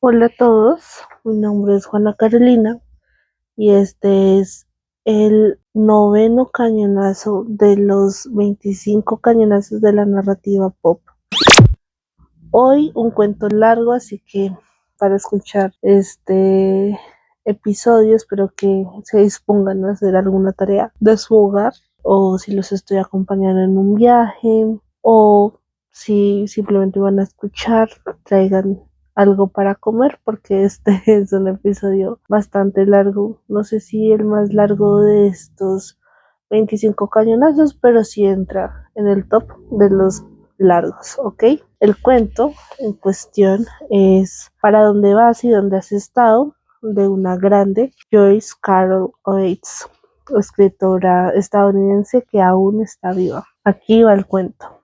Hola a todos, mi nombre es Juana Carolina y este es el noveno cañonazo de los 25 cañonazos de la narrativa pop. Hoy un cuento largo, así que para escuchar este episodio espero que se dispongan a hacer alguna tarea de su hogar o si los estoy acompañando en un viaje o si simplemente van a escuchar, traigan algo para comer porque este es un episodio bastante largo. No sé si el más largo de estos 25 cañonazos, pero sí entra en el top de los largos, ¿ok? El cuento en cuestión es ¿Para dónde vas y dónde has estado? De una grande Joyce Carol Oates, escritora estadounidense que aún está viva. Aquí va el cuento.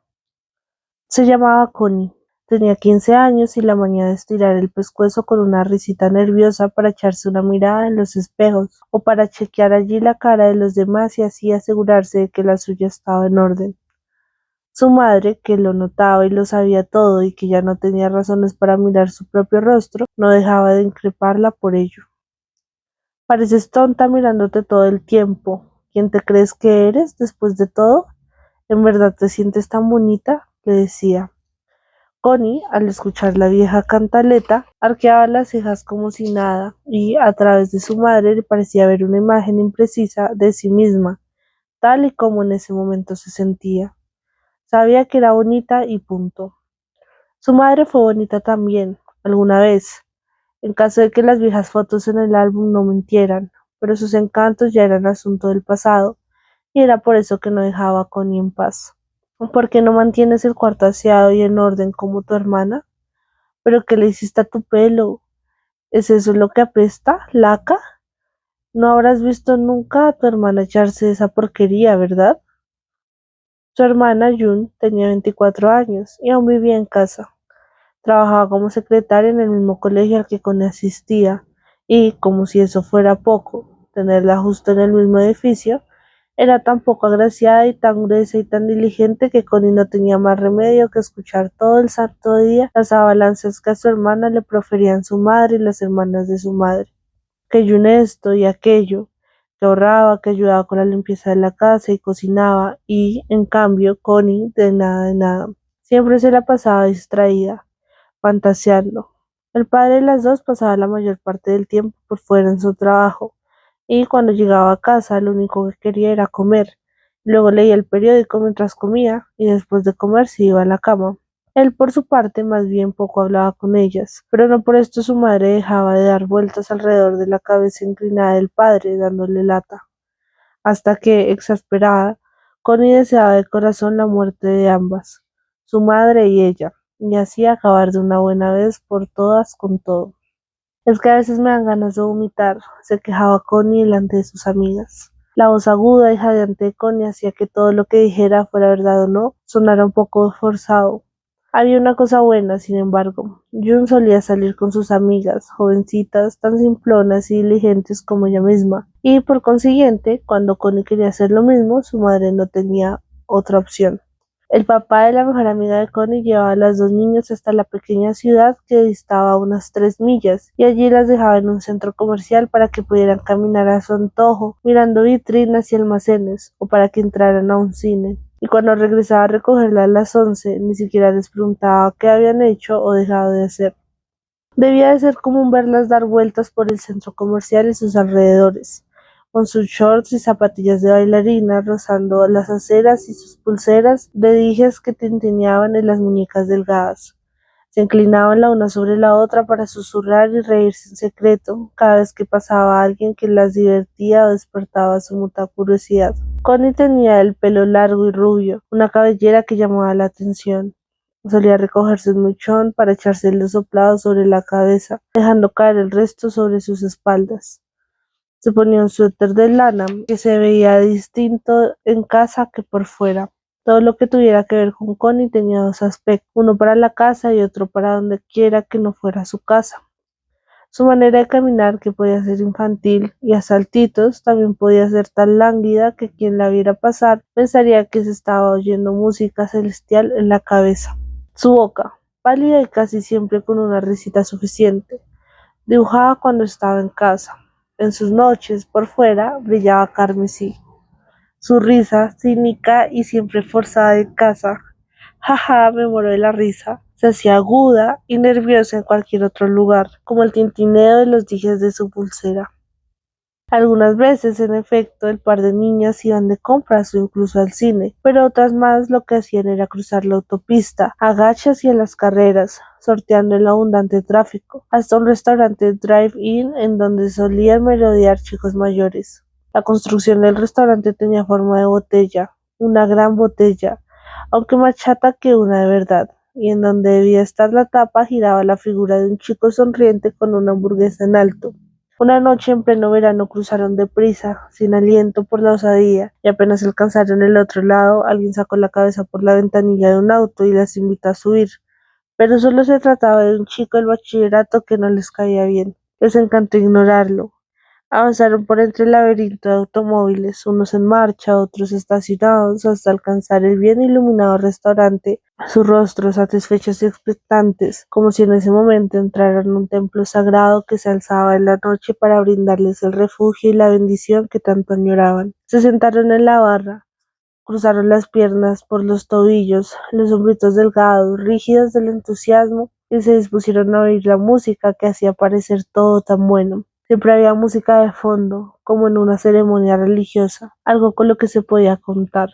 Se llamaba Connie. Tenía 15 años y la manía de estirar el pescuezo con una risita nerviosa para echarse una mirada en los espejos o para chequear allí la cara de los demás y así asegurarse de que la suya estaba en orden. Su madre, que lo notaba y lo sabía todo y que ya no tenía razones para mirar su propio rostro, no dejaba de increparla por ello. Pareces tonta mirándote todo el tiempo. ¿Quién te crees que eres después de todo? ¿En verdad te sientes tan bonita? Le decía. Connie, al escuchar la vieja cantaleta, arqueaba las cejas como si nada, y a través de su madre le parecía ver una imagen imprecisa de sí misma, tal y como en ese momento se sentía. Sabía que era bonita y punto. Su madre fue bonita también, alguna vez, en caso de que las viejas fotos en el álbum no mintieran, pero sus encantos ya eran asunto del pasado, y era por eso que no dejaba a Connie en paz. ¿Por qué no mantienes el cuarto aseado y en orden como tu hermana? ¿Pero qué le hiciste a tu pelo? ¿Es eso lo que apesta, laca? No habrás visto nunca a tu hermana echarse esa porquería, ¿verdad? Su hermana June tenía 24 años y aún vivía en casa. Trabajaba como secretaria en el mismo colegio al que Connie asistía y, como si eso fuera poco, tenerla justo en el mismo edificio, era tan poco agraciada y tan gruesa y tan diligente que Connie no tenía más remedio que escuchar todo el santo día las avalanzas que a su hermana le proferían su madre y las hermanas de su madre. Que June esto y aquello, que ahorraba, que ayudaba con la limpieza de la casa y cocinaba, y, en cambio, Connie de nada de nada. Siempre se la pasaba distraída fantaseando. El padre de las dos pasaba la mayor parte del tiempo por fuera en su trabajo, y cuando llegaba a casa lo único que quería era comer. Luego leía el periódico mientras comía, y después de comer se iba a la cama. Él, por su parte, más bien poco hablaba con ellas, pero no por esto su madre dejaba de dar vueltas alrededor de la cabeza inclinada del padre, dándole lata, hasta que, exasperada, Connie deseaba de corazón la muerte de ambas, su madre y ella, y así acabar de una buena vez por todas con todo. Es que a veces me dan ganas de vomitar, se quejaba Connie delante de sus amigas. La voz aguda y jadeante de Connie hacía que todo lo que dijera, fuera verdad o no, sonara un poco forzado. Había una cosa buena, sin embargo. June solía salir con sus amigas, jovencitas, tan simplonas y diligentes como ella misma, y por consiguiente, cuando Connie quería hacer lo mismo, su madre no tenía otra opción. El papá de la mejor amiga de Connie llevaba a las dos niñas hasta la pequeña ciudad que distaba unas 3 millas, y allí las dejaba en un centro comercial para que pudieran caminar a su antojo, mirando vitrinas y almacenes, o para que entraran a un cine. Y cuando regresaba a recogerla a las 11, ni siquiera les preguntaba qué habían hecho o dejado de hacer. Debía de ser común verlas dar vueltas por el centro comercial y sus alrededores, con sus shorts y zapatillas de bailarina rozando las aceras y sus pulseras de dijes que tintineaban en las muñecas delgadas. Se inclinaban la una sobre la otra para susurrar y reírse en secreto cada vez que pasaba alguien que las divertía o despertaba su muta curiosidad. Connie tenía el pelo largo y rubio, una cabellera que llamaba la atención. Solía recogerse un mechón para echárselo soplado sobre la cabeza, dejando caer el resto sobre sus espaldas. Se ponía un suéter de lana que se veía distinto en casa que por fuera. Todo lo que tuviera que ver con Connie tenía dos aspectos, uno para la casa y otro para donde quiera que no fuera su casa. Su manera de caminar, que podía ser infantil y a saltitos, también podía ser tan lánguida que quien la viera pasar pensaría que se estaba oyendo música celestial en la cabeza. Su boca, pálida y casi siempre con una risita suficiente, Dibujaba cuando estaba en casa. En sus noches, por fuera, brillaba carmesí. Su risa, cínica y siempre forzada en casa. Jaja, me muero de la risa. Se hacía aguda y nerviosa en cualquier otro lugar, como el tintineo de los dijes de su pulsera. Algunas veces, en efecto, el par de niñas iban de compras o incluso al cine, pero otras más lo que hacían era cruzar la autopista, agachas y a las carreras, sorteando el abundante tráfico, hasta un restaurante drive-in en donde solían merodear chicos mayores. La construcción del restaurante tenía forma de botella, una gran botella, aunque más chata que una de verdad, y en donde debía estar la tapa giraba la figura de un chico sonriente con una hamburguesa en alto. Una noche en pleno verano cruzaron deprisa, sin aliento por la osadía, y apenas alcanzaron el otro lado, alguien sacó la cabeza por la ventanilla de un auto y las invitó a subir. Pero solo se trataba de un chico del bachillerato que no les caía bien. Les encantó ignorarlo. Avanzaron por entre el laberinto de automóviles, unos en marcha, otros estacionados, hasta alcanzar el bien iluminado restaurante, sus rostros satisfechos y expectantes, como si en ese momento entraran en un templo sagrado que se alzaba en la noche para brindarles el refugio y la bendición que tanto añoraban. Se sentaron en la barra, cruzaron las piernas por los tobillos, los hombritos delgados, rígidos del entusiasmo, y se dispusieron a oír la música que hacía parecer todo tan bueno. Siempre había música de fondo, como en una ceremonia religiosa, algo con lo que se podía contar.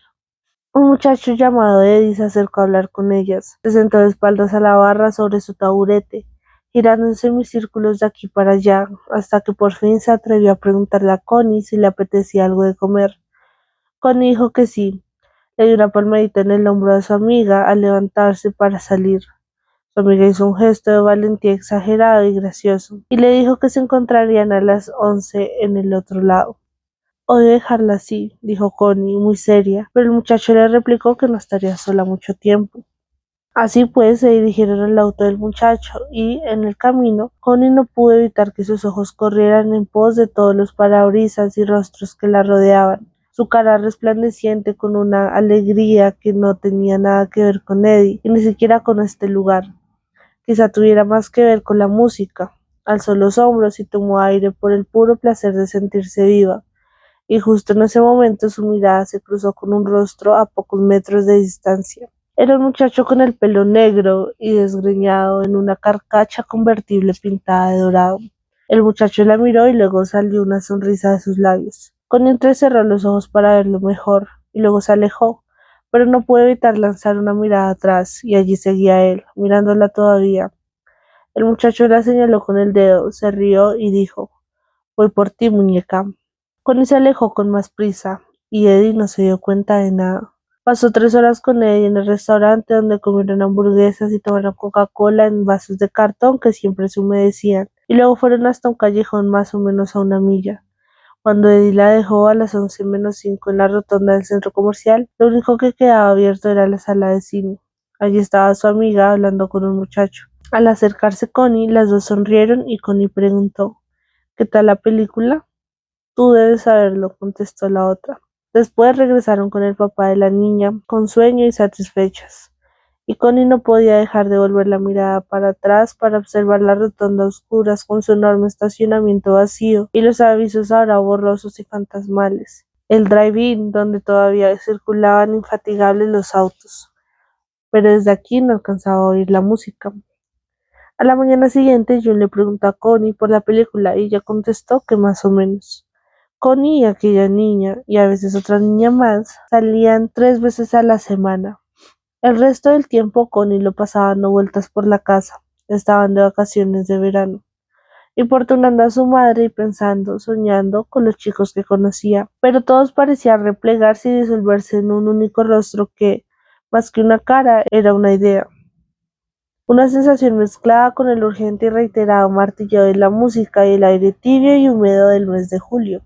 Un muchacho llamado Eddie se acercó a hablar con ellas. Se sentó de espaldas a la barra sobre su taburete, girando en semicírculos de aquí para allá, hasta que por fin se atrevió a preguntarle a Connie si le apetecía algo de comer. Connie dijo que sí. Le dio una palmadita en el hombro de su amiga al levantarse para salir. Su amiga hizo un gesto de valentía exagerado y gracioso, y le dijo que se encontrarían a las 11 en el otro lado. Odio dejarla así, dijo Connie, muy seria, pero el muchacho le replicó que no estaría sola mucho tiempo. Así pues, se dirigieron al auto del muchacho y, en el camino, Connie no pudo evitar que sus ojos corrieran en pos de todos los parabrisas y rostros que la rodeaban. Su cara resplandeciente con una alegría que no tenía nada que ver con Eddie y ni siquiera con este lugar. Quizá tuviera más que ver con la música. Alzó los hombros y tomó aire por el puro placer de sentirse viva. Y justo en ese momento su mirada se cruzó con un rostro a pocos metros de distancia. Era un muchacho con el pelo negro y desgreñado en una carcacha convertible pintada de dorado. El muchacho la miró y luego salió una sonrisa de sus labios. Connie entrecerró los ojos para verlo mejor y luego se alejó, pero no pudo evitar lanzar una mirada atrás y allí seguía él, mirándola todavía. El muchacho la señaló con el dedo, se rió y dijo: Voy por ti, muñeca. Connie se alejó con más prisa, y Eddie no se dio cuenta de nada. Pasó 3 horas con Eddie en el restaurante donde comieron hamburguesas y tomaron Coca-Cola en vasos de cartón que siempre se humedecían, y luego fueron hasta un callejón más o menos a una milla. Cuando Eddie la dejó a las 11:05 en la rotonda del centro comercial, lo único que quedaba abierto era la sala de cine. Allí estaba su amiga hablando con un muchacho. Al acercarse Connie, las dos sonrieron y Connie preguntó: ¿Qué tal la película? Tú debes saberlo, contestó la otra. Después regresaron con el papá de la niña, con sueño y satisfechas. Y Connie no podía dejar de volver la mirada para atrás para observar la rotonda a oscuras con su enorme estacionamiento vacío y los avisos ahora borrosos y fantasmales. El drive-in donde todavía circulaban infatigables los autos. Pero desde aquí no alcanzaba a oír la música. A la mañana siguiente, June le preguntó a Connie por la película y ella contestó que más o menos. Connie y aquella niña, y a veces otra niña más, salían 3 veces a la semana. El resto del tiempo Connie lo pasaba dando vueltas por la casa. Estaban de vacaciones de verano, importunando a su madre y pensando, soñando con los chicos que conocía, pero todos parecían replegarse y disolverse en un único rostro que, más que una cara, era una idea. Una sensación mezclada con el urgente y reiterado martilleo de la música y el aire tibio y húmedo del mes de julio.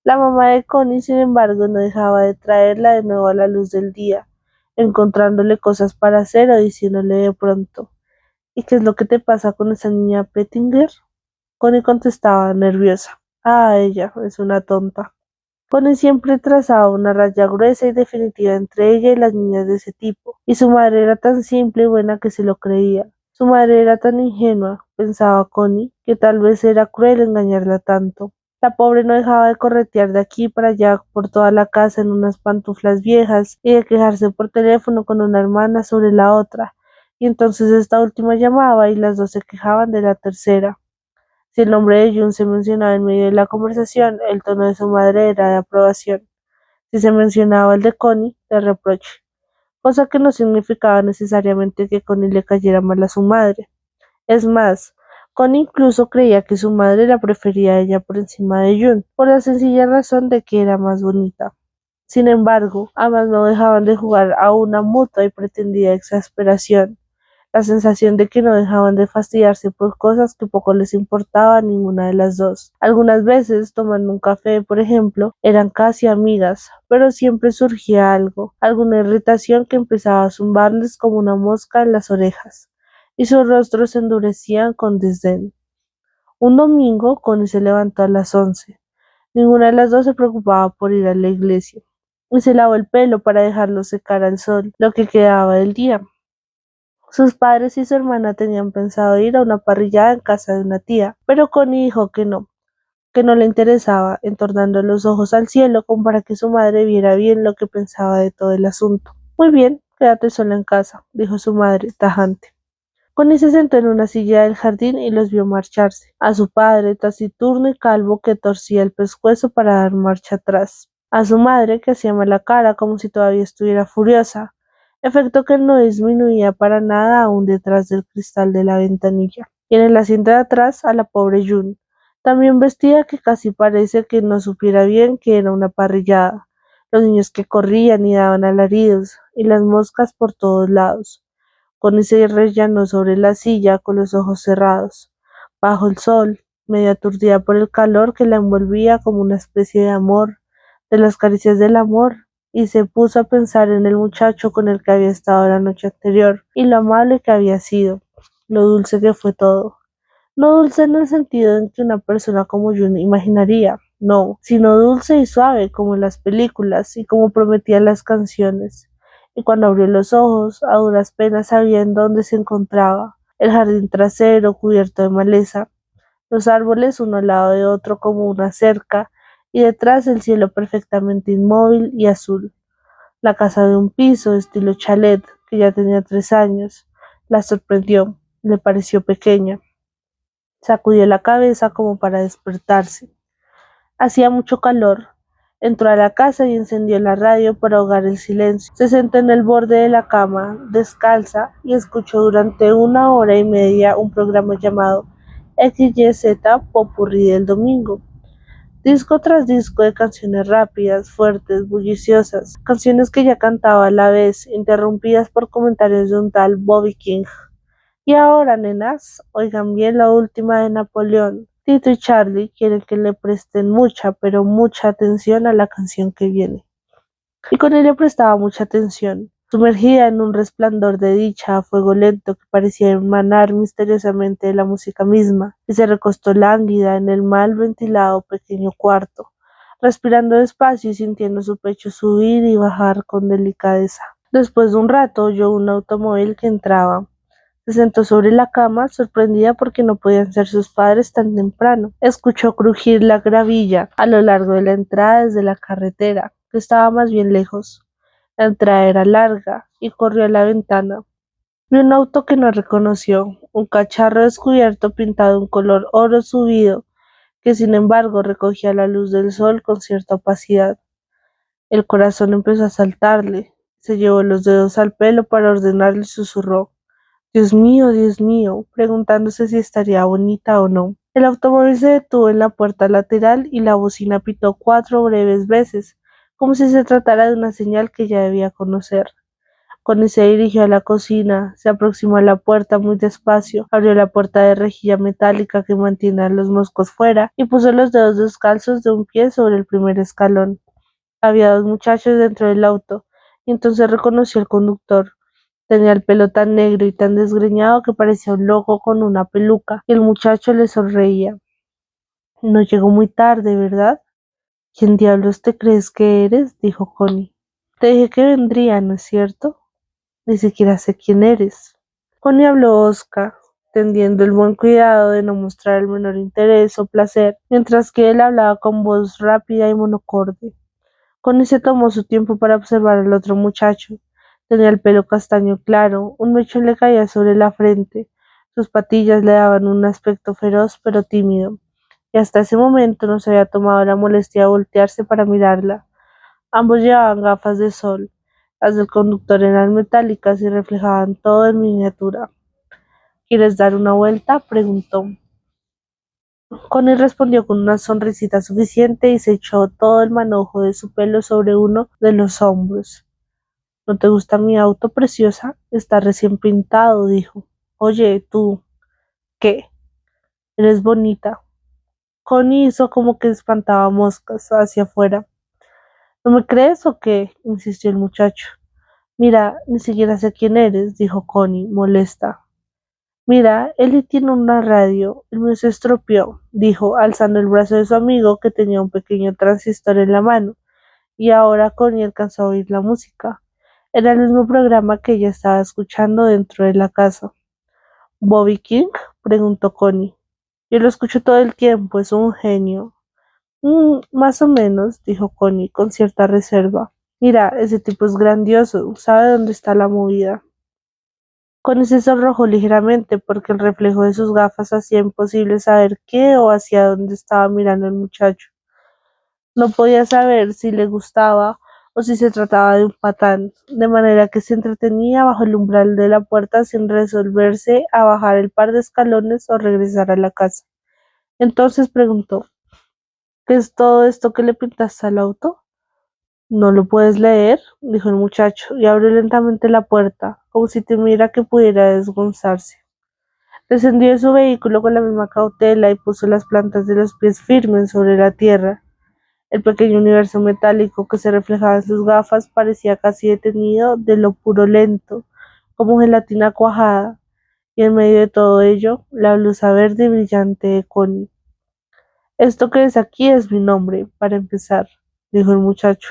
La mamá de Connie, sin embargo, no dejaba de traerla de nuevo a la luz del día, encontrándole cosas para hacer o diciéndole de pronto: ¿Y qué es lo que te pasa con esa niña Pettinger? Connie contestaba, nerviosa: ella es una tonta. Connie siempre trazaba una raya gruesa y definitiva entre ella y las niñas de ese tipo, y su madre era tan simple y buena que se lo creía. Su madre era tan ingenua, pensaba Connie, que tal vez era cruel engañarla tanto. La pobre no dejaba de corretear de aquí para allá por toda la casa en unas pantuflas viejas y de quejarse por teléfono con una hermana sobre la otra, y entonces esta última llamaba y las dos se quejaban de la tercera. Si el nombre de June se mencionaba en medio de la conversación, el tono de su madre era de aprobación. Si se mencionaba el de Connie, de reproche, cosa que no significaba necesariamente que Connie le cayera mal a su madre. Es más, Connie incluso creía que su madre la prefería a ella por encima de June, por la sencilla razón de que era más bonita. Sin embargo, ambas no dejaban de jugar a una mutua y pretendida exasperación, la sensación de que no dejaban de fastidiarse por cosas que poco les importaba a ninguna de las dos. Algunas veces, tomando un café, por ejemplo, eran casi amigas, pero siempre surgía algo, alguna irritación que empezaba a zumbarles como una mosca en las orejas, y sus rostros se endurecían con desdén. Un domingo, Connie se levantó a las 11. Ninguna de las dos se preocupaba por ir a la iglesia, y se lavó el pelo para dejarlo secar al sol, lo que quedaba del día. Sus padres y su hermana tenían pensado ir a una parrillada en casa de una tía, pero Connie dijo que no le interesaba, entornando los ojos al cielo como para que su madre viera bien lo que pensaba de todo el asunto. Muy bien, quédate sola en casa, dijo su madre, tajante. Connie se sentó en una silla del jardín y los vio marcharse, a su padre, taciturno y calvo, que torcía el pescuezo para dar marcha atrás, a su madre, que hacía mala cara como si todavía estuviera furiosa, efecto que no disminuía para nada aún detrás del cristal de la ventanilla, y en el asiento de atrás a la pobre June, también vestida, que casi parece que no supiera bien que era una parrillada, los niños que corrían y daban alaridos, y las moscas por todos lados. Connie se rellanó sobre la silla con los ojos cerrados, bajo el sol, medio aturdida por el calor que la envolvía como una especie de amor, de las caricias del amor, y se puso a pensar en el muchacho con el que había estado la noche anterior, y lo amable que había sido, lo dulce que fue todo. No dulce en el sentido en que una persona como yo imaginaría, no, sino dulce y suave como en las películas y como prometían las canciones. Y cuando abrió los ojos, a duras penas sabía en dónde se encontraba: el jardín trasero cubierto de maleza, los árboles uno al lado de otro como una cerca, y detrás el cielo perfectamente inmóvil y azul. La casa de un piso, estilo chalet, que ya tenía 3 años, la sorprendió, le pareció pequeña. Sacudió la cabeza como para despertarse. Hacía mucho calor. Entró a la casa y encendió la radio para ahogar el silencio. Se sentó en el borde de la cama, descalza, y escuchó durante 1 hora y media un programa llamado XYZ Popurrí del domingo. Disco tras disco de canciones rápidas, fuertes, bulliciosas, canciones que ya cantaba a la vez, interrumpidas por comentarios de un tal Bobby King. Y ahora, nenas, oigan bien la última de Napoleón. Tito y Charlie quieren que le presten mucha, pero mucha atención a la canción que viene. Y con él le prestaba mucha atención, sumergida en un resplandor de dicha a fuego lento que parecía emanar misteriosamente de la música misma, y se recostó lánguida en el mal ventilado pequeño cuarto, respirando despacio y sintiendo su pecho subir y bajar con delicadeza. Después de un rato oyó un automóvil que entraba. Se sentó sobre la cama, sorprendida porque no podían ser sus padres tan temprano. Escuchó crujir la gravilla a lo largo de la entrada desde la carretera, que estaba más bien lejos. La entrada era larga, y corrió a la ventana. Vio un auto que no reconoció, un cacharro descubierto pintado en color oro subido, que sin embargo recogía la luz del sol con cierta opacidad. El corazón empezó a saltarle. Se llevó los dedos al pelo para ordenarle y susurró: Dios mío, preguntándose si estaría bonita o no. El automóvil se detuvo en la puerta lateral y la bocina pitó 4 breves veces, como si se tratara de una señal que ya debía conocer. Connie se dirigió a la cocina, se aproximó a la puerta muy despacio, abrió la puerta de rejilla metálica que mantiene a los moscos fuera y puso los dedos descalzos de un pie sobre el primer escalón. Había 2 muchachos dentro del auto, y entonces reconoció al conductor. Tenía el pelo tan negro y tan desgreñado que parecía un loco con una peluca, y el muchacho le sonreía. No llegó muy tarde, ¿verdad? ¿Quién diablos te crees que eres? Dijo Connie. Te dije que vendría, ¿no es cierto? Ni siquiera sé quién eres. Connie habló Oscar, tendiendo el buen cuidado de no mostrar el menor interés o placer, mientras que él hablaba con voz rápida y monocorde. Connie se tomó su tiempo para observar al otro muchacho. Tenía el pelo castaño claro, un mechón le caía sobre la frente, sus patillas le daban un aspecto feroz pero tímido, y hasta ese momento no se había tomado la molestia de voltearse para mirarla. Ambos llevaban gafas de sol. Las del conductor eran metálicas y reflejaban todo en miniatura. ¿Quieres dar una vuelta?, preguntó. Connie respondió con una sonrisita suficiente y se echó todo el manojo de su pelo sobre uno de los hombros. ¿No te gusta mi auto, preciosa? Está recién pintado, dijo. Oye, tú, ¿qué? Eres bonita. Connie hizo como que espantaba moscas hacia afuera. ¿No me crees o qué?, insistió el muchacho. Mira, ni siquiera sé quién eres, dijo Connie, molesta. Mira, Ellie tiene una radio. El mío se estropeó, dijo, alzando el brazo de su amigo que tenía un pequeño transistor en la mano, y ahora Connie alcanzó a oír la música. Era el mismo programa que ella estaba escuchando dentro de la casa. ¿Bobby King?, preguntó Connie. Yo lo escucho todo el tiempo, es un genio. Más o menos, dijo Connie, con cierta reserva. Mira, ese tipo es grandioso, sabe dónde está la movida. Connie se sonrojó ligeramente porque el reflejo de sus gafas hacía imposible saber qué o hacia dónde estaba mirando el muchacho. No podía saber si le gustaba o si se trataba de un patán, de manera que se entretenía bajo el umbral de la puerta sin resolverse a bajar el par de escalones o regresar a la casa. Entonces preguntó, ¿qué es todo esto que le pintaste al auto? ¿No lo puedes leer?, dijo el muchacho, y abrió lentamente la puerta, como si temiera que pudiera desgonzarse. Descendió de su vehículo con la misma cautela y puso las plantas de los pies firmes sobre la tierra. El pequeño universo metálico que se reflejaba en sus gafas parecía casi detenido de lo purulento, como gelatina cuajada, y en medio de todo ello, la blusa verde y brillante de Connie. Esto que ves aquí es mi nombre, para empezar, dijo el muchacho.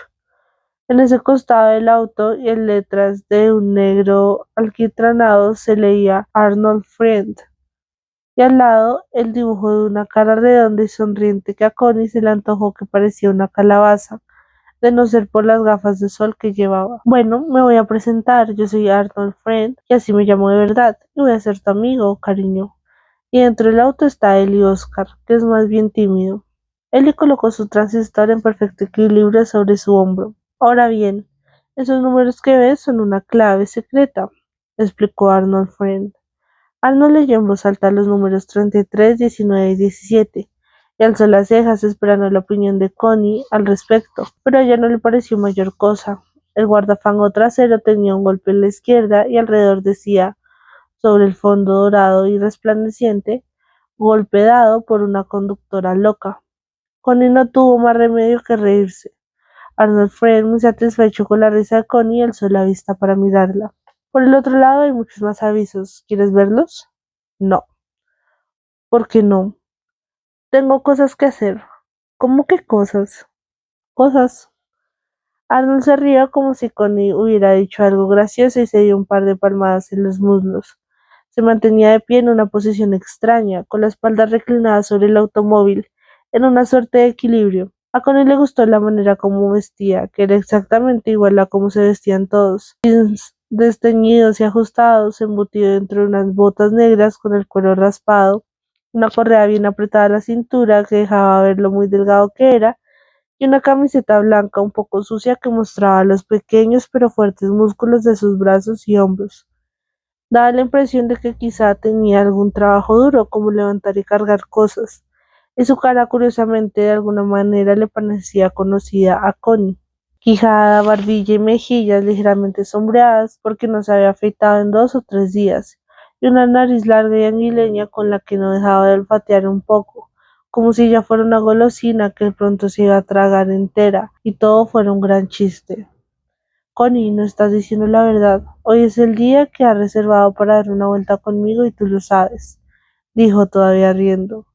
En ese costado del auto y en letras de un negro alquitranado se leía Arnold Friend, y al lado el dibujo de una cara redonda y sonriente que a Connie se le antojó que parecía una calabaza, de no ser por las gafas de sol que llevaba. Bueno, me voy a presentar, yo soy Arnold Friend, y así me llamo de verdad, y voy a ser tu amigo, cariño. Y dentro del auto está él y Oscar, que es más bien tímido. Él colocó su transistor en perfecto equilibrio sobre su hombro. Ahora bien, esos números que ves son una clave secreta, explicó Arnold Friend. Arnold leyó en voz alta los números 33, 19 y 17, y alzó las cejas esperando la opinión de Connie al respecto, pero a ella no le pareció mayor cosa. El guardafango trasero tenía un golpe en la izquierda y alrededor decía, sobre el fondo dorado y resplandeciente, golpe dado por una conductora loca. Connie no tuvo más remedio que reírse. Arnold fue muy satisfecho con la risa de Connie y alzó la vista para mirarla. Por el otro lado hay muchos más avisos. ¿Quieres verlos? No. ¿Por qué no? Tengo cosas que hacer. ¿Cómo qué cosas? Cosas. Arnold se rió como si Connie hubiera dicho algo gracioso y se dio un par de palmadas en los muslos. Se mantenía de pie en una posición extraña, con la espalda reclinada sobre el automóvil, en una suerte de equilibrio. A Connie le gustó la manera como vestía, que era exactamente igual a cómo se vestían todos. Jeans desteñidos y ajustados, embutido dentro de unas botas negras con el cuero raspado, una correa bien apretada a la cintura que dejaba ver lo muy delgado que era, y una camiseta blanca un poco sucia que mostraba los pequeños pero fuertes músculos de sus brazos y hombros. Daba la impresión de que quizá tenía algún trabajo duro, como levantar y cargar cosas, y su cara curiosamente de alguna manera le parecía conocida a Connie. Quijada, barbilla y mejillas ligeramente sombreadas porque no se había afeitado en 2 o 3 días, y una nariz larga y anguileña con la que no dejaba de olfatear un poco, como si ya fuera una golosina que pronto se iba a tragar entera, y todo fuera un gran chiste. Connie, no estás diciendo la verdad. Hoy es el día que has reservado para dar una vuelta conmigo y tú lo sabes, dijo todavía riendo.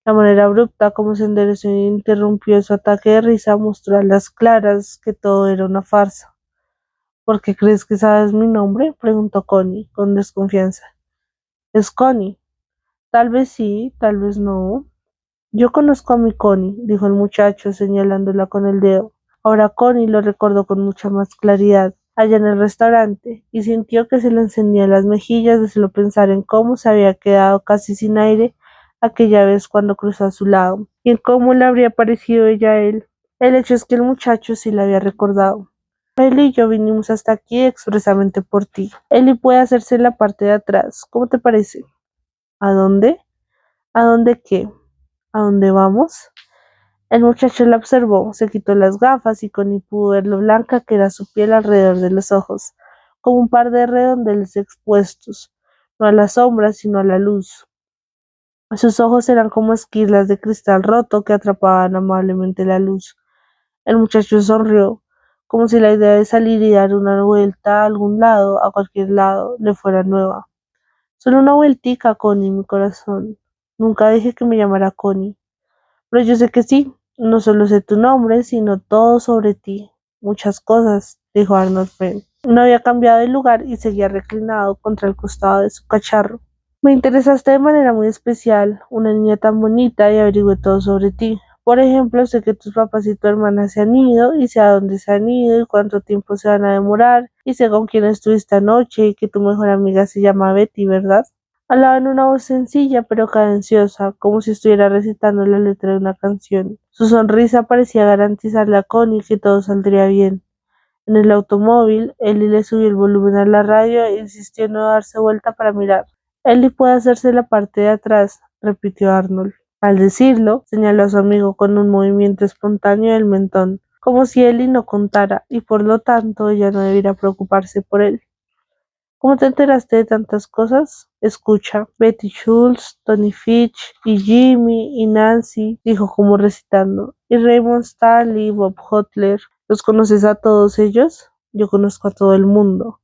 La manera abrupta como se enderezó e interrumpió su ataque de risa mostró a las claras que todo era una farsa. ¿Por qué crees que sabes mi nombre? Preguntó Connie con desconfianza. Es Connie. Tal vez sí, tal vez no. Yo conozco a mi Connie, dijo el muchacho señalándola con el dedo. Ahora Connie lo recordó con mucha más claridad, allá en el restaurante, y sintió que se le encendían las mejillas de solo pensar en cómo se había quedado casi sin aire aquella vez cuando cruzó a su lado, y en cómo le habría parecido ella a él. El hecho es que el muchacho sí la había recordado. Eli y yo vinimos hasta aquí expresamente por ti. Eli puede hacerse en la parte de atrás. ¿Cómo te parece? ¿A dónde? ¿A dónde qué? ¿A dónde vamos? El muchacho la observó, se quitó las gafas y Connie pudo ver lo blanca que era su piel alrededor de los ojos, como un par de redondeles expuestos, no a la sombra, sino a la luz. Sus ojos eran como esquirlas de cristal roto que atrapaban amablemente la luz. El muchacho sonrió, como si la idea de salir y dar una vuelta a algún lado, a cualquier lado, le fuera nueva. Solo una vueltica, Connie, mi corazón. Nunca dije que me llamara Connie. Pero yo sé que sí, no solo sé tu nombre, sino todo sobre ti. Muchas cosas, dijo Arnold Friend. No había cambiado de lugar y seguía reclinado contra el costado de su cacharro. Me interesaste de manera muy especial, una niña tan bonita, y averigüé todo sobre ti. Por ejemplo, sé que tus papás y tu hermana se han ido, y sé a dónde se han ido y cuánto tiempo se van a demorar, y sé con quién estuviste anoche y que tu mejor amiga se llama Betty, ¿verdad? Hablaba en una voz sencilla pero cadenciosa, como si estuviera recitando la letra de una canción. Su sonrisa parecía garantizarle a Connie que todo saldría bien. En el automóvil, Ellie le subió el volumen a la radio e insistió en no darse vuelta para mirar. Ellie puede hacerse la parte de atrás, repitió Arnold. Al decirlo, señaló a su amigo con un movimiento espontáneo del mentón, como si Ellie no contara y por lo tanto ella no debiera preocuparse por él. ¿Cómo te enteraste de tantas cosas? Escucha, Betty Schultz, Tony Fitch, y Jimmy, y Nancy, dijo como recitando, y Raymond Stanley, Bob Hotler. ¿Los conoces a todos ellos? Yo conozco a todo el mundo.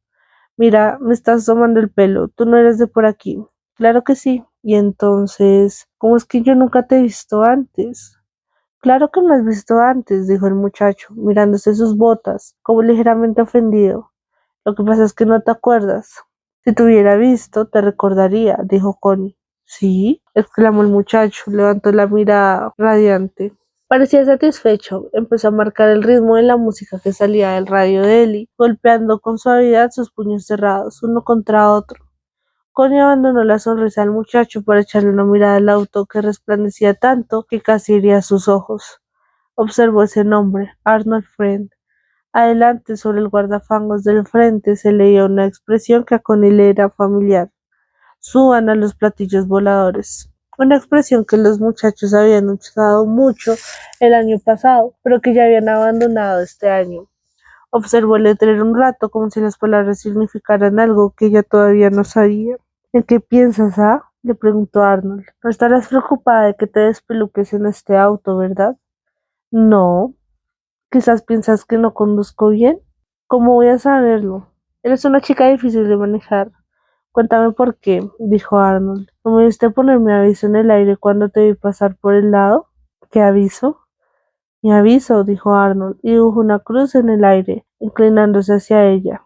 Mira, me estás tomando el pelo, tú no eres de por aquí. Claro que sí. Y entonces, ¿cómo es que yo nunca te he visto antes? Claro que me has visto antes, dijo el muchacho, mirándose sus botas, como ligeramente ofendido. Lo que pasa es que no te acuerdas. Si te hubiera visto, te recordaría, dijo Connie. ¿Sí? Exclamó el muchacho, levantó la mirada radiante. Parecía satisfecho, empezó a marcar el ritmo de la música que salía del radio de Ellie, golpeando con suavidad sus puños cerrados, uno contra otro. Connie abandonó la sonrisa al muchacho para echarle una mirada al auto que resplandecía tanto que casi hería sus ojos. Observó ese nombre, Arnold Friend. Adelante, sobre el guardafangos del frente, se leía una expresión que a Connie le era familiar. Suban a los platillos voladores. Una expresión que los muchachos habían usado mucho el año pasado, pero que ya habían abandonado este año. Observó el letrero un rato como si las palabras significaran algo que ella todavía no sabía. ¿En qué piensas, ah? Le preguntó Arnold. No estarás preocupada de que te despeluques en este auto, ¿verdad? No. Quizás piensas que no conduzco bien. ¿Cómo voy a saberlo? Eres una chica difícil de manejar. Cuéntame por qué, dijo Arnold. ¿No me viste poner mi aviso en el aire cuando te vi pasar por el lado? ¿Qué aviso? Mi aviso, dijo Arnold, y dibujó una cruz en el aire, inclinándose hacia ella.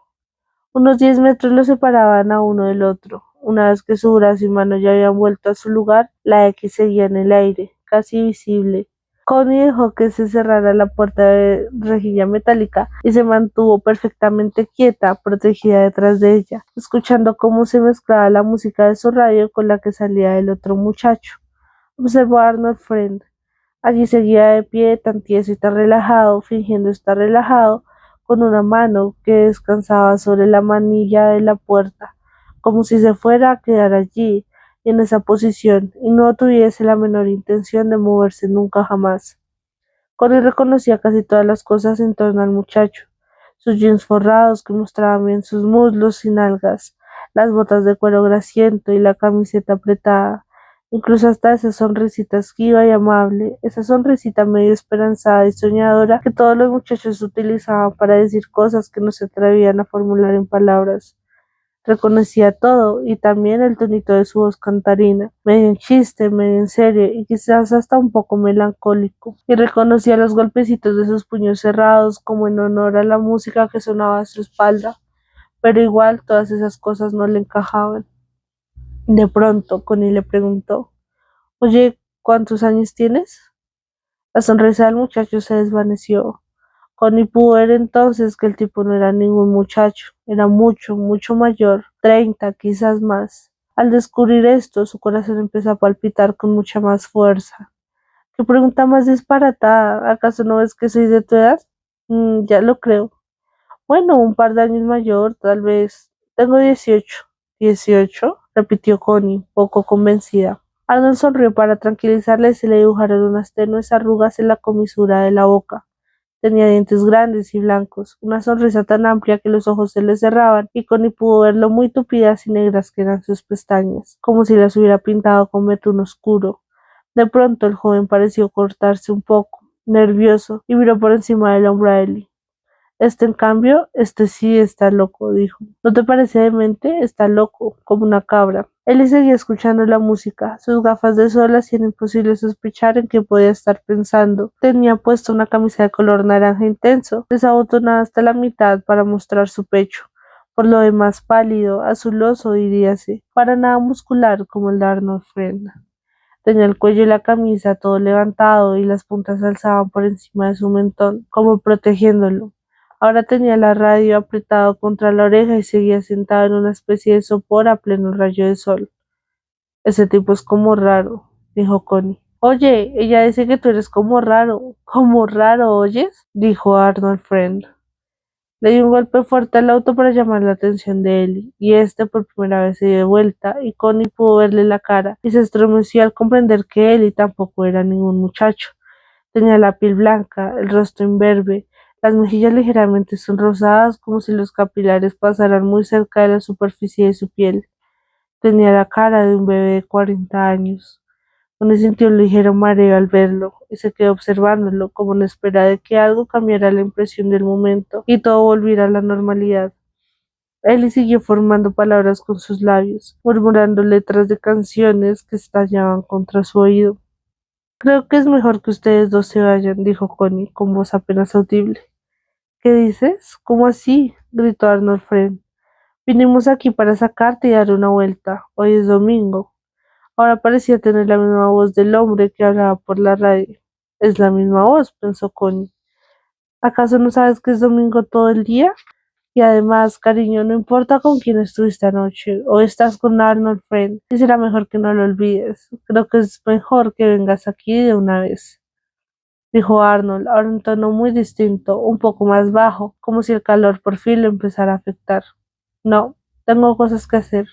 Unos 10 metros lo separaban a uno del otro. Una vez que su brazo y mano ya habían vuelto a su lugar, la X seguía en el aire, casi visible. Connie dejó que se cerrara la puerta de rejilla metálica y se mantuvo perfectamente quieta, protegida detrás de ella, escuchando cómo se mezclaba la música de su radio con la que salía el otro muchacho. Observó a Arnold Friend. Allí seguía de pie, tan tieso y tan relajado, fingiendo estar relajado, con una mano que descansaba sobre la manilla de la puerta, como si se fuera a quedar allí, en esa posición, y no tuviese la menor intención de moverse nunca jamás. Connie reconocía casi todas las cosas en torno al muchacho, sus jeans forrados que mostraban bien sus muslos sin algas, las botas de cuero grasiento y la camiseta apretada, incluso hasta esa sonrisita esquiva y amable, esa sonrisita medio esperanzada y soñadora que todos los muchachos utilizaban para decir cosas que no se atrevían a formular en palabras. Reconocía todo y también el tonito de su voz cantarina, medio en chiste, medio en serio y quizás hasta un poco melancólico. Y reconocía los golpecitos de sus puños cerrados como en honor a la música que sonaba a su espalda, pero igual todas esas cosas no le encajaban. De pronto, Connie le preguntó, Oye, ¿cuántos años tienes? La sonrisa del muchacho se desvaneció. Connie pudo ver entonces que el tipo no era ningún muchacho, era mucho, mucho mayor, 30, quizás más. Al descubrir esto, su corazón empezó a palpitar con mucha más fuerza. ¿Qué pregunta más disparatada? ¿Acaso no ves que soy de tu edad? Ya lo creo. Bueno, un par de años mayor, tal vez. Tengo 18. ¿18? Repitió Connie, poco convencida. Arnold sonrió para tranquilizarla y se le dibujaron unas tenues arrugas en la comisura de la boca. Tenía dientes grandes y blancos, una sonrisa tan amplia que los ojos se le cerraban y Connie pudo ver lo muy tupidas y negras que eran sus pestañas, como si las hubiera pintado con betún oscuro. De pronto el joven pareció cortarse un poco, nervioso, y miró por encima del hombro a Ellie. En cambio, sí está loco, dijo. ¿No te parece demente? Está loco, como una cabra. Él seguía escuchando la música. Sus gafas de sol hacían imposible sospechar en qué podía estar pensando. Tenía puesta una camisa de color naranja intenso, desabotonada hasta la mitad para mostrar su pecho. Por lo demás pálido, azuloso, diríase, para nada muscular como el de Arnold Friend. Tenía el cuello y la camisa todo levantado y las puntas se alzaban por encima de su mentón, como protegiéndolo. Ahora tenía la radio apretado contra la oreja y seguía sentado en una especie de sopor a pleno rayo de sol. Ese tipo es como raro, dijo Connie. Oye, ella dice que tú eres como raro, ¿oyes? Dijo Arnold Friend. Le dio un golpe fuerte al auto para llamar la atención de Ellie, y por primera vez se dio de vuelta, y Connie pudo verle la cara, y se estremeció al comprender que Ellie tampoco era ningún muchacho. Tenía la piel blanca, el rostro imberbe, las mejillas ligeramente sonrosadas como si los capilares pasaran muy cerca de la superficie de su piel. Tenía la cara de un bebé de 40 años. Connie sintió un ligero mareo al verlo y se quedó observándolo como en espera de que algo cambiara la impresión del momento y todo volviera a la normalidad. Ellie siguió formando palabras con sus labios, murmurando letras de canciones que estallaban contra su oído. Creo que es mejor que ustedes dos se vayan, dijo Connie con voz apenas audible. ¿Qué dices? ¿Cómo así? Gritó Arnold Friend. Vinimos aquí para sacarte y dar una vuelta. Hoy es domingo. Ahora parecía tener la misma voz del hombre que hablaba por la radio. Es la misma voz, pensó Connie. ¿Acaso no sabes que es domingo todo el día? Y además, cariño, no importa con quién estuviste anoche, o estás con Arnold Friend, y será mejor que no lo olvides. Creo que es mejor que vengas aquí de una vez, dijo Arnold, ahora en tono muy distinto, un poco más bajo, como si el calor por fin lo empezara a afectar. No, tengo cosas que hacer.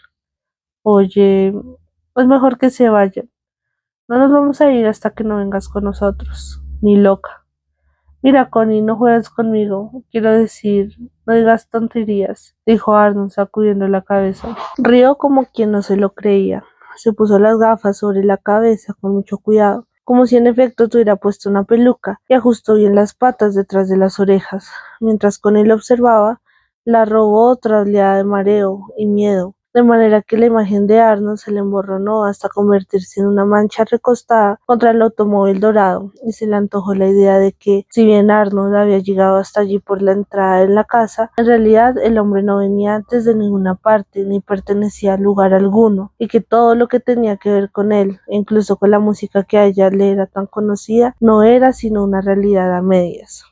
Oye, es mejor que se vayan. No nos vamos a ir hasta que no vengas con nosotros. Ni loca. Mira, Connie, no juegues conmigo. Quiero decir, no digas tonterías, dijo Arnold sacudiendo la cabeza. Rió como quien no se lo creía. Se puso las gafas sobre la cabeza con mucho cuidado, como si en efecto tuviera puesto una peluca, y ajustó bien las patas detrás de las orejas. Mientras Connie lo observaba, la robó otra oleada de mareo y miedo, de manera que la imagen de Arnold se le emborronó hasta convertirse en una mancha recostada contra el automóvil dorado, y se le antojó la idea de que, si bien Arnold había llegado hasta allí por la entrada de la casa, en realidad el hombre no venía desde ninguna parte ni pertenecía a lugar alguno, y que todo lo que tenía que ver con él, incluso con la música que a ella le era tan conocida, no era sino una realidad a medias.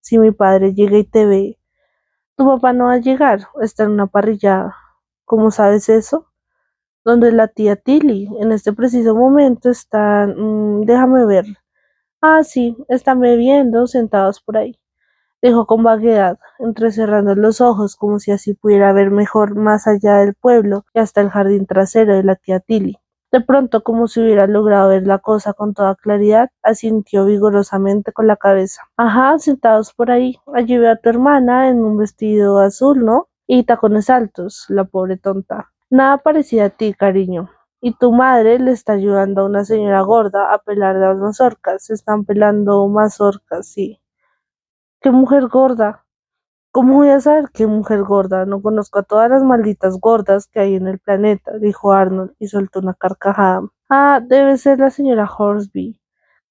Si mi padre llega y te ve, tu papá no va a llegar, está en una parrillada. ¿Cómo sabes eso? Donde la tía Tilly, en este preciso momento están, déjame ver. Ah, sí, están bebiendo sentados por ahí, dijo con vaguedad, entrecerrando los ojos como si así pudiera ver mejor más allá del pueblo y hasta el jardín trasero de la tía Tilly. De pronto, como si hubiera logrado ver la cosa con toda claridad, asintió vigorosamente con la cabeza. Ajá, sentados por ahí. Allí veo a tu hermana en un vestido azul, ¿no? Y tacones altos, la pobre tonta. Nada parecida a ti, cariño. Y tu madre le está ayudando a una señora gorda a pelar las mazorcas. Se están pelando mazorcas, sí. ¿Qué mujer gorda? ¿Cómo voy a saber qué mujer gorda? No conozco a todas las malditas gordas que hay en el planeta, dijo Arnold y soltó una carcajada. Ah, debe ser la señora Horsby.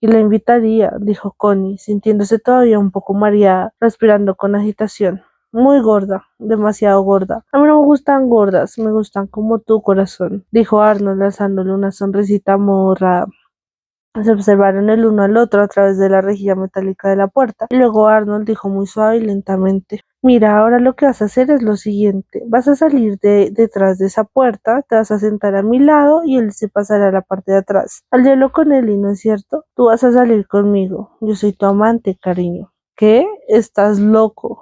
Y la invitaría, dijo Connie, sintiéndose todavía un poco mareada, respirando con agitación. Muy gorda, demasiado gorda. A mí no me gustan gordas, me gustan como tu corazón, dijo Arnold, lanzándole una sonrisita amorrada. Se observaron el uno al otro a través de la rejilla metálica de la puerta, y luego Arnold dijo muy suave y lentamente: Mira, ahora lo que vas a hacer es lo siguiente. Vas a salir de detrás de esa puerta, te vas a sentar a mi lado y él se pasará a la parte de atrás. Al diablo con él, ¿no es cierto? Tú vas a salir conmigo. Yo soy tu amante, cariño. ¿Qué? Estás loco.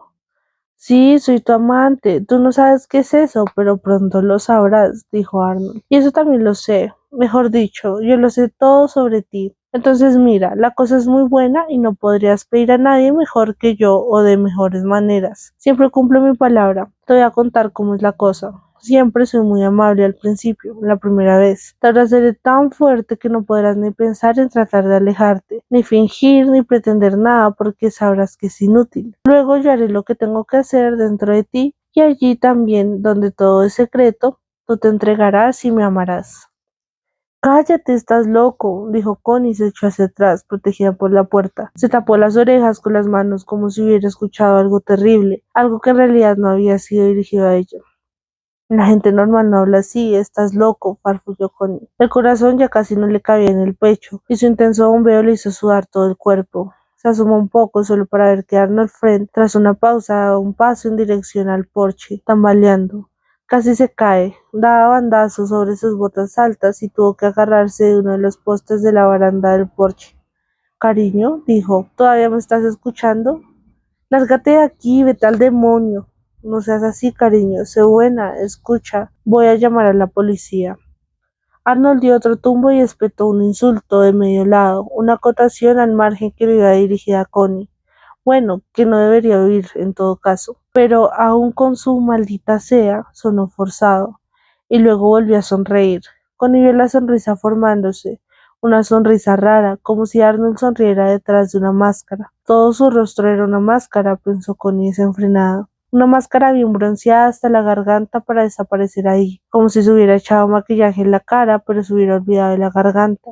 Sí, soy tu amante. Tú no sabes qué es eso, pero pronto lo sabrás, dijo Arnold. Y eso también lo sé. Mejor dicho, yo lo sé todo sobre ti. Entonces mira, la cosa es muy buena y no podrías pedir a nadie mejor que yo o de mejores maneras. Siempre cumplo mi palabra. Te voy a contar cómo es la cosa. Siempre soy muy amable al principio, la primera vez. Te abrazaré tan fuerte que no podrás ni pensar en tratar de alejarte, ni fingir, ni pretender nada, porque sabrás que es inútil. Luego yo haré lo que tengo que hacer dentro de ti, y allí también, donde todo es secreto, tú te entregarás y me amarás. Cállate, estás loco, dijo Connie y se echó hacia atrás, protegida por la puerta. Se tapó las orejas con las manos como si hubiera escuchado algo terrible, algo que en realidad no había sido dirigido a ella. La gente normal no habla así, estás loco, farfulló Connie. El corazón ya casi no le cabía en el pecho, y su intenso bombeo le hizo sudar todo el cuerpo. Se asomó un poco solo para ver que Arnold Friend, tras una pausa, daba un paso en dirección al porche, tambaleando. Casi se cae, daba bandazos sobre sus botas altas y tuvo que agarrarse de uno de los postes de la baranda del porche. Cariño, dijo, ¿todavía me estás escuchando? Lárgate de aquí, vete al demonio. No seas así, cariño, sé buena, escucha, voy a llamar a la policía. Arnold dio otro tumbo y espetó un insulto de medio lado, una acotación al margen que le iba dirigida a Connie. Bueno, que no debería oír en todo caso, pero aun con su maldita sea, sonó forzado, y luego volvió a sonreír. Connie vio la sonrisa formándose, una sonrisa rara, como si Arnold sonriera detrás de una máscara. Todo su rostro era una máscara, pensó Connie desenfrenada. Una máscara bien bronceada hasta la garganta para desaparecer ahí, como si se hubiera echado maquillaje en la cara, pero se hubiera olvidado de la garganta.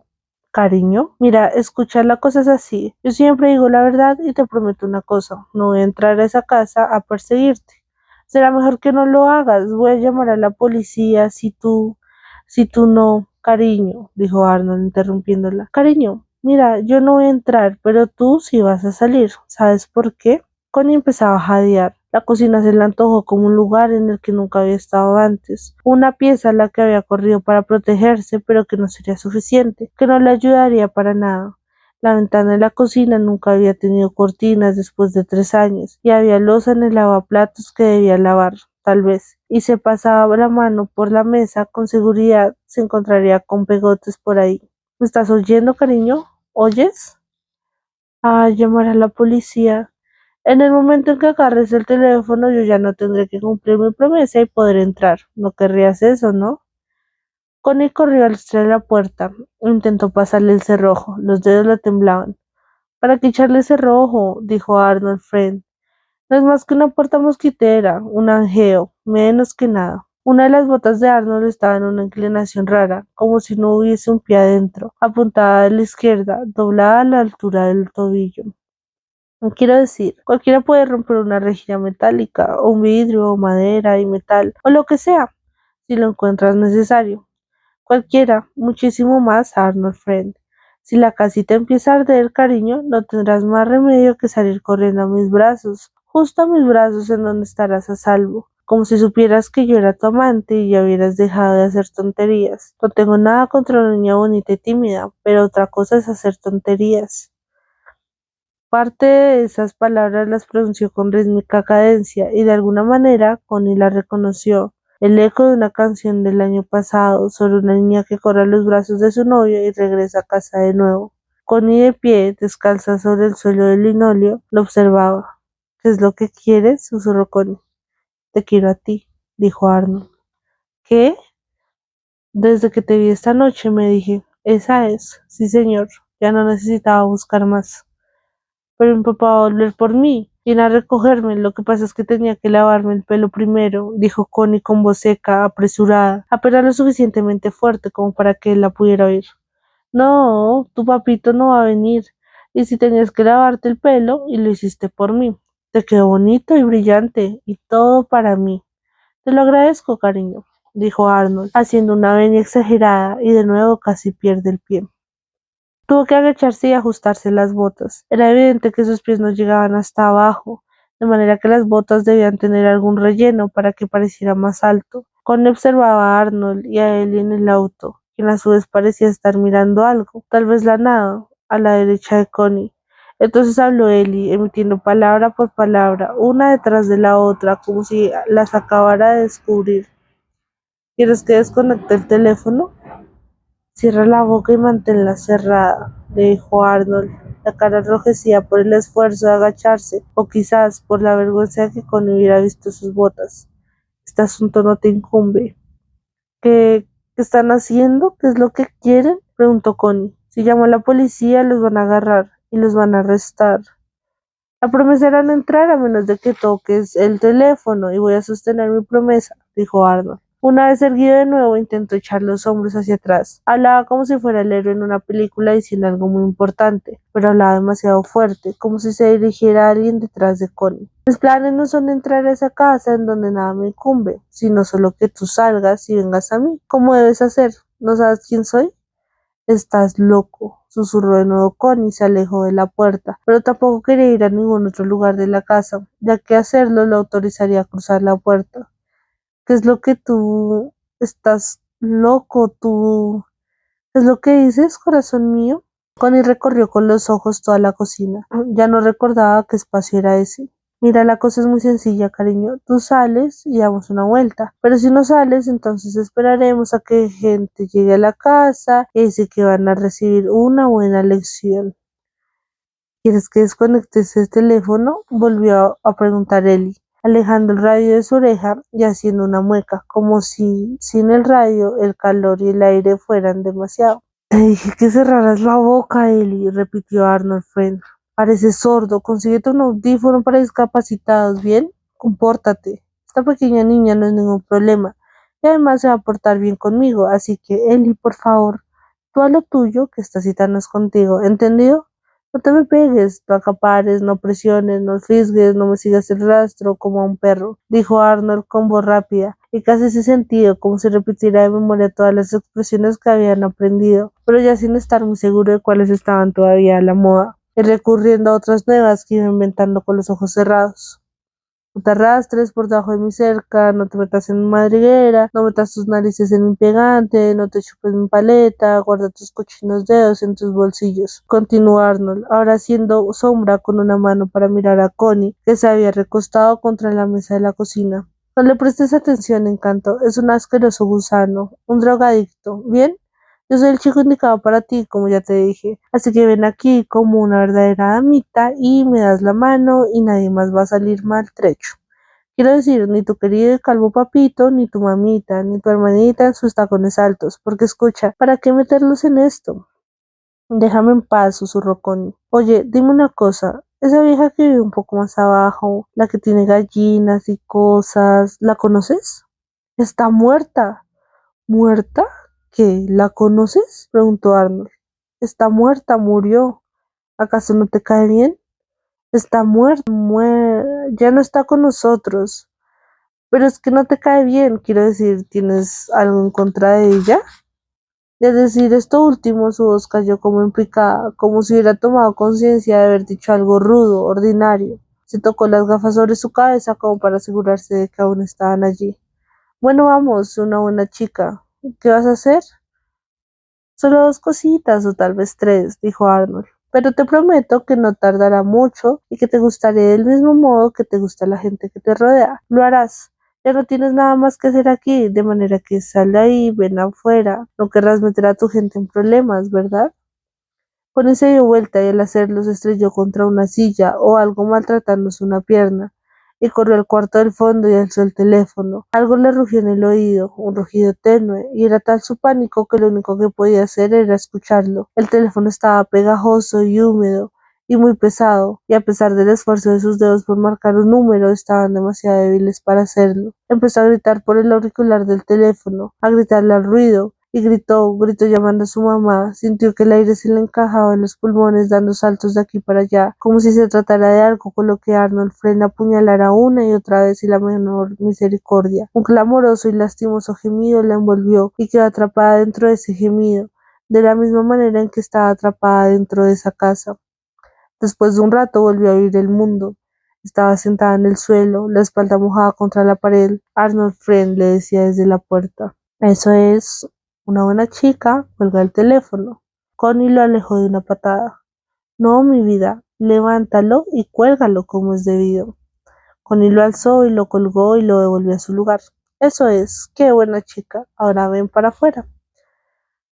Cariño, mira, escuchar la cosa es así. Yo siempre digo la verdad y te prometo una cosa. No voy a entrar a esa casa a perseguirte. Será mejor que no lo hagas. Voy a llamar a la policía si tú no, cariño, dijo Arnold interrumpiéndola. Cariño, mira, yo no voy a entrar, pero tú sí vas a salir. ¿Sabes por qué? Connie empezaba a jadear. La cocina se le antojó como un lugar en el que nunca había estado antes, una pieza a la que había corrido para protegerse, pero que no sería suficiente, que no le ayudaría para nada. La ventana de la cocina nunca había tenido cortinas después de 3 años, y había loza en el lavaplatos que debía lavar, tal vez, y se pasaba la mano por la mesa, con seguridad se encontraría con pegotes por ahí. ¿Me estás oyendo, cariño? ¿Oyes? Ah, llamar a la policía. En el momento en que agarres el teléfono, yo ya no tendré que cumplir mi promesa y poder entrar. ¿No querrías eso, no? Connie corrió al de la puerta. Intentó pasarle el cerrojo. Los dedos le temblaban. ¿Para qué echarle cerrojo? Dijo Arnold Friend. No es más que una puerta mosquitera, un anjeo, menos que nada. Una de las botas de Arnold estaba en una inclinación rara, como si no hubiese un pie adentro, apuntada a la izquierda, doblada a la altura del tobillo. Quiero decir, cualquiera puede romper una rejilla metálica, o un vidrio, o madera y metal, o lo que sea, si lo encuentras necesario. Cualquiera, muchísimo más, Arnold Friend. Si la casita empieza a arder, cariño, no tendrás más remedio que salir corriendo a mis brazos, justo a mis brazos en donde estarás a salvo, como si supieras que yo era tu amante y ya hubieras dejado de hacer tonterías. No tengo nada contra una niña bonita y tímida, pero otra cosa es hacer tonterías. Parte de esas palabras las pronunció con rítmica cadencia, y de alguna manera Connie la reconoció, el eco de una canción del año pasado sobre una niña que corre a los brazos de su novio y regresa a casa de nuevo. Connie, de pie, descalza sobre el suelo del linóleo, lo observaba. ¿Qué es lo que quieres?, susurró Connie. Te quiero a ti, dijo Arnold. ¿Qué? Desde que te vi esta noche me dije, esa es, sí señor, ya no necesitaba buscar más. Pero mi papá va a volver por mí. Vine a recogerme, lo que pasa es que tenía que lavarme el pelo primero, dijo Connie con voz seca, apresurada, apenas lo suficientemente fuerte como para que él la pudiera oír. No, tu papito no va a venir. Y si tenías que lavarte el pelo, y lo hiciste por mí. Te quedó bonito y brillante, y todo para mí. Te lo agradezco, cariño, dijo Arnold, haciendo una venia exagerada, y de nuevo casi pierde el pie. Tuvo que agacharse y ajustarse las botas. Era evidente que sus pies no llegaban hasta abajo, de manera que las botas debían tener algún relleno para que pareciera más alto. Connie observaba a Arnold y a Ellie en el auto, quien a su vez parecía estar mirando algo, tal vez la nada, a la derecha de Connie. Entonces habló Ellie, emitiendo palabra por palabra, una detrás de la otra, como si las acabara de descubrir. ¿Quieres que desconecte el teléfono? Cierra la boca y manténla cerrada, le dijo Arnold, la cara enrojecida por el esfuerzo de agacharse, o quizás por la vergüenza de que Connie hubiera visto sus botas. Este asunto no te incumbe. ¿Qué están haciendo? ¿Qué es lo que quieren? Preguntó Connie. Si llamo a la policía, los van a agarrar y los van a arrestar. La promesa era no entrar a menos de que toques el teléfono y voy a sostener mi promesa, dijo Arnold. Una vez erguido de nuevo, intentó echar los hombros hacia atrás. Hablaba como si fuera el héroe en una película diciendo algo muy importante, pero hablaba demasiado fuerte, como si se dirigiera a alguien detrás de Connie. Mis planes no son entrar a esa casa en donde nada me incumbe, sino solo que tú salgas y vengas a mí. ¿Cómo debes hacer? ¿No sabes quién soy? Estás loco, susurró de nuevo Connie y se alejó de la puerta, pero tampoco quería ir a ningún otro lugar de la casa, ya que hacerlo lo autorizaría a cruzar la puerta. ¿Qué es lo que tú estás loco, tú? ¿Qué es lo que dices, corazón mío? Connie recorrió con los ojos toda la cocina. Ya no recordaba qué espacio era ese. Mira, la cosa es muy sencilla, cariño. Tú sales y damos una vuelta. Pero si no sales, entonces esperaremos a que gente llegue a la casa y dice que van a recibir una buena lección. ¿Quieres que desconectes el teléfono? Volvió a preguntar Ellie, alejando el radio de su oreja y haciendo una mueca, como si sin el radio el calor y el aire fueran demasiado. Te dije que cerraras la boca, Ellie, repitió Arnold Friend. Pareces sordo, consíguete un audífono para discapacitados, ¿bien? Compórtate. Esta pequeña niña no es ningún problema. Y además se va a portar bien conmigo, así que, Ellie, por favor, tú a lo tuyo, que esta cita no es contigo, ¿entendido? No te me pegues, no acapares, no presiones, no fisgues, no me sigas el rastro como a un perro, dijo Arnold con voz rápida y casi sin sentido, como si repitiera de memoria todas las expresiones que habían aprendido, pero ya sin estar muy seguro de cuáles estaban todavía a la moda, y recurriendo a otras nuevas que iba inventando con los ojos cerrados. No te arrastres por debajo de mi cerca, no te metas en mi madriguera, no metas tus narices en mi pegante, no te chupes mi paleta, guarda tus cochinos dedos en tus bolsillos. Continuó Arnold, ahora haciendo sombra con una mano para mirar a Connie, que se había recostado contra la mesa de la cocina. No le prestes atención, Encanto, es un asqueroso gusano, un drogadicto, ¿bien? Yo soy el chico indicado para ti, como ya te dije. Así que ven aquí como una verdadera damita y me das la mano y nadie más va a salir maltrecho. Quiero decir, ni tu querido y calvo papito, ni tu mamita, ni tu hermanita en sus tacones altos, porque escucha, ¿para qué meterlos en esto? Déjame en paz, susurró Connie. Oye, dime una cosa, esa vieja que vive un poco más abajo, la que tiene gallinas y cosas, ¿la conoces? Está muerta. ¿Muerta? ¿Qué? ¿La conoces? Preguntó Arnold. Está muerta, murió. ¿Acaso no te cae bien? Está muerta, ya no está con nosotros. Pero es que no te cae bien, quiero decir, ¿tienes algo en contra de ella? Y al decir esto último, su voz cayó como en picada, como si hubiera tomado conciencia de haber dicho algo rudo, ordinario. Se tocó las gafas sobre su cabeza como para asegurarse de que aún estaban allí. Bueno, vamos, una buena chica. ¿Qué vas a hacer? Solo dos cositas o tal vez tres, dijo Arnold. Pero te prometo que no tardará mucho y que te gustaré del mismo modo que te gusta la gente que te rodea. Lo harás. Ya no tienes nada más que hacer aquí, de manera que sal de ahí, ven afuera. No querrás meter a tu gente en problemas, ¿verdad? Connie se dio vuelta y al hacerlo se estrelló contra una silla o algo maltratándose una pierna, y corrió al cuarto del fondo y alzó el teléfono. Algo le rugió en el oído, un rugido tenue, y era tal su pánico que lo único que podía hacer era escucharlo. El teléfono estaba pegajoso y húmedo, y muy pesado, y a pesar del esfuerzo de sus dedos por marcar un número, estaban demasiado débiles para hacerlo. Empezó a gritar por el auricular del teléfono, a gritarle al ruido, y gritó llamando a su mamá. Sintió que el aire se le encajaba en los pulmones, dando saltos de aquí para allá, como si se tratara de algo con lo que Arnold Friend apuñalara una y otra vez sin la menor misericordia. Un clamoroso y lastimoso gemido la envolvió y quedó atrapada dentro de ese gemido, de la misma manera en que estaba atrapada dentro de esa casa. Después de un rato volvió a oír el mundo. Estaba sentada en el suelo, la espalda mojada contra la pared. Arnold Friend le decía desde la puerta: Eso es una buena chica, cuelga el teléfono. Connie lo alejó de una patada. No, mi vida, levántalo y cuélgalo como es debido. Connie lo alzó y lo colgó y lo devolvió a su lugar. Eso es, qué buena chica, ahora ven para afuera.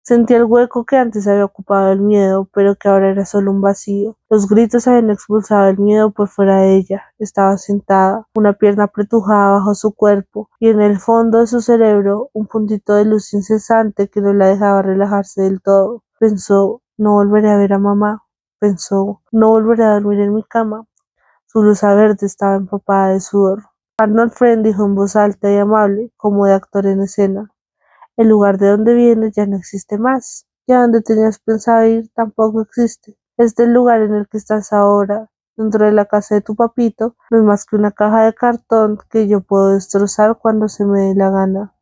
Sentía el hueco que antes había ocupado el miedo, pero que ahora era solo un vacío. Los gritos habían expulsado el miedo por fuera de ella. Estaba sentada, una pierna apretujada bajo su cuerpo, y en el fondo de su cerebro un puntito de luz incesante que no la dejaba relajarse del todo. Pensó: no volveré a ver a mamá. Pensó: no volveré a dormir en mi cama. Su blusa verde estaba empapada de sudor. Arnold Friend dijo en voz alta y amable, como de actor en escena: El lugar de donde vienes ya no existe más. Ya donde tenías pensado ir tampoco existe. Este lugar en el que estás ahora, dentro de la casa de tu papito, no es más que una caja de cartón que yo puedo destrozar cuando se me dé la gana.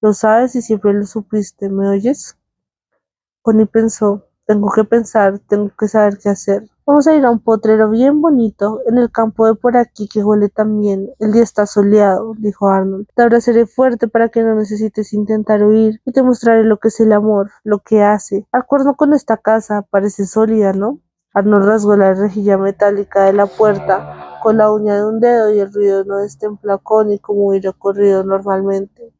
Lo sabes y siempre lo supiste, ¿me oyes? Connie pensó: tengo que pensar, tengo que saber qué hacer. Vamos a ir a un potrero bien bonito en el campo de por aquí que huele tan bien. El día está soleado, dijo Arnold. Te abrazaré fuerte para que no necesites intentar huir y te mostraré lo que es el amor, lo que hace. Acuerdo con esta casa, parece sólida, ¿no? Arnold rasgó la rejilla metálica de la puerta con la uña de un dedo y el ruido no destempló a Connie como hubiera ocurrido normalmente.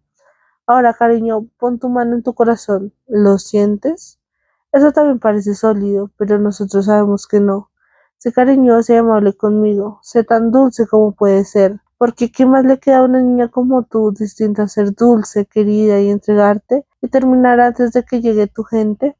Ahora, cariño, pon tu mano en tu corazón. ¿Lo sientes? Eso también parece sólido, pero nosotros sabemos que no. Sé cariñosa y amable conmigo. Sé tan dulce como puede ser. Porque ¿qué más le queda a una niña como tú, distinta a ser dulce, querida y entregarte y terminar antes de que llegue tu gente?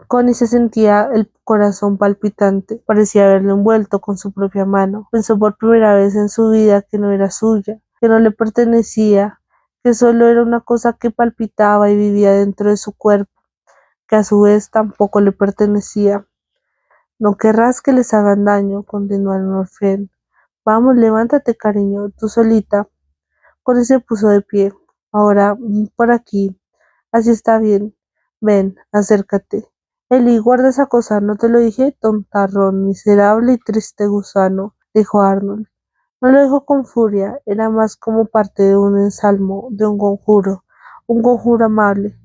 Connie se sentía el corazón palpitante. Parecía haberlo envuelto con su propia mano. Pensó por primera vez en su vida que no era suya, que no le pertenecía, que solo era una cosa que palpitaba y vivía dentro de su cuerpo, que a su vez tampoco le pertenecía. No querrás que les hagan daño, continuó Norfén. Vamos, levántate, cariño, tú solita. Connie se puso de pie. Ahora, por aquí. Así está bien. Ven, acércate. Eli, guarda esa cosa, ¿no te lo dije? Tontarrón, miserable y triste gusano, dijo Arnold. No lo dijo con furia, era más como parte de un ensalmo, de un conjuro amable.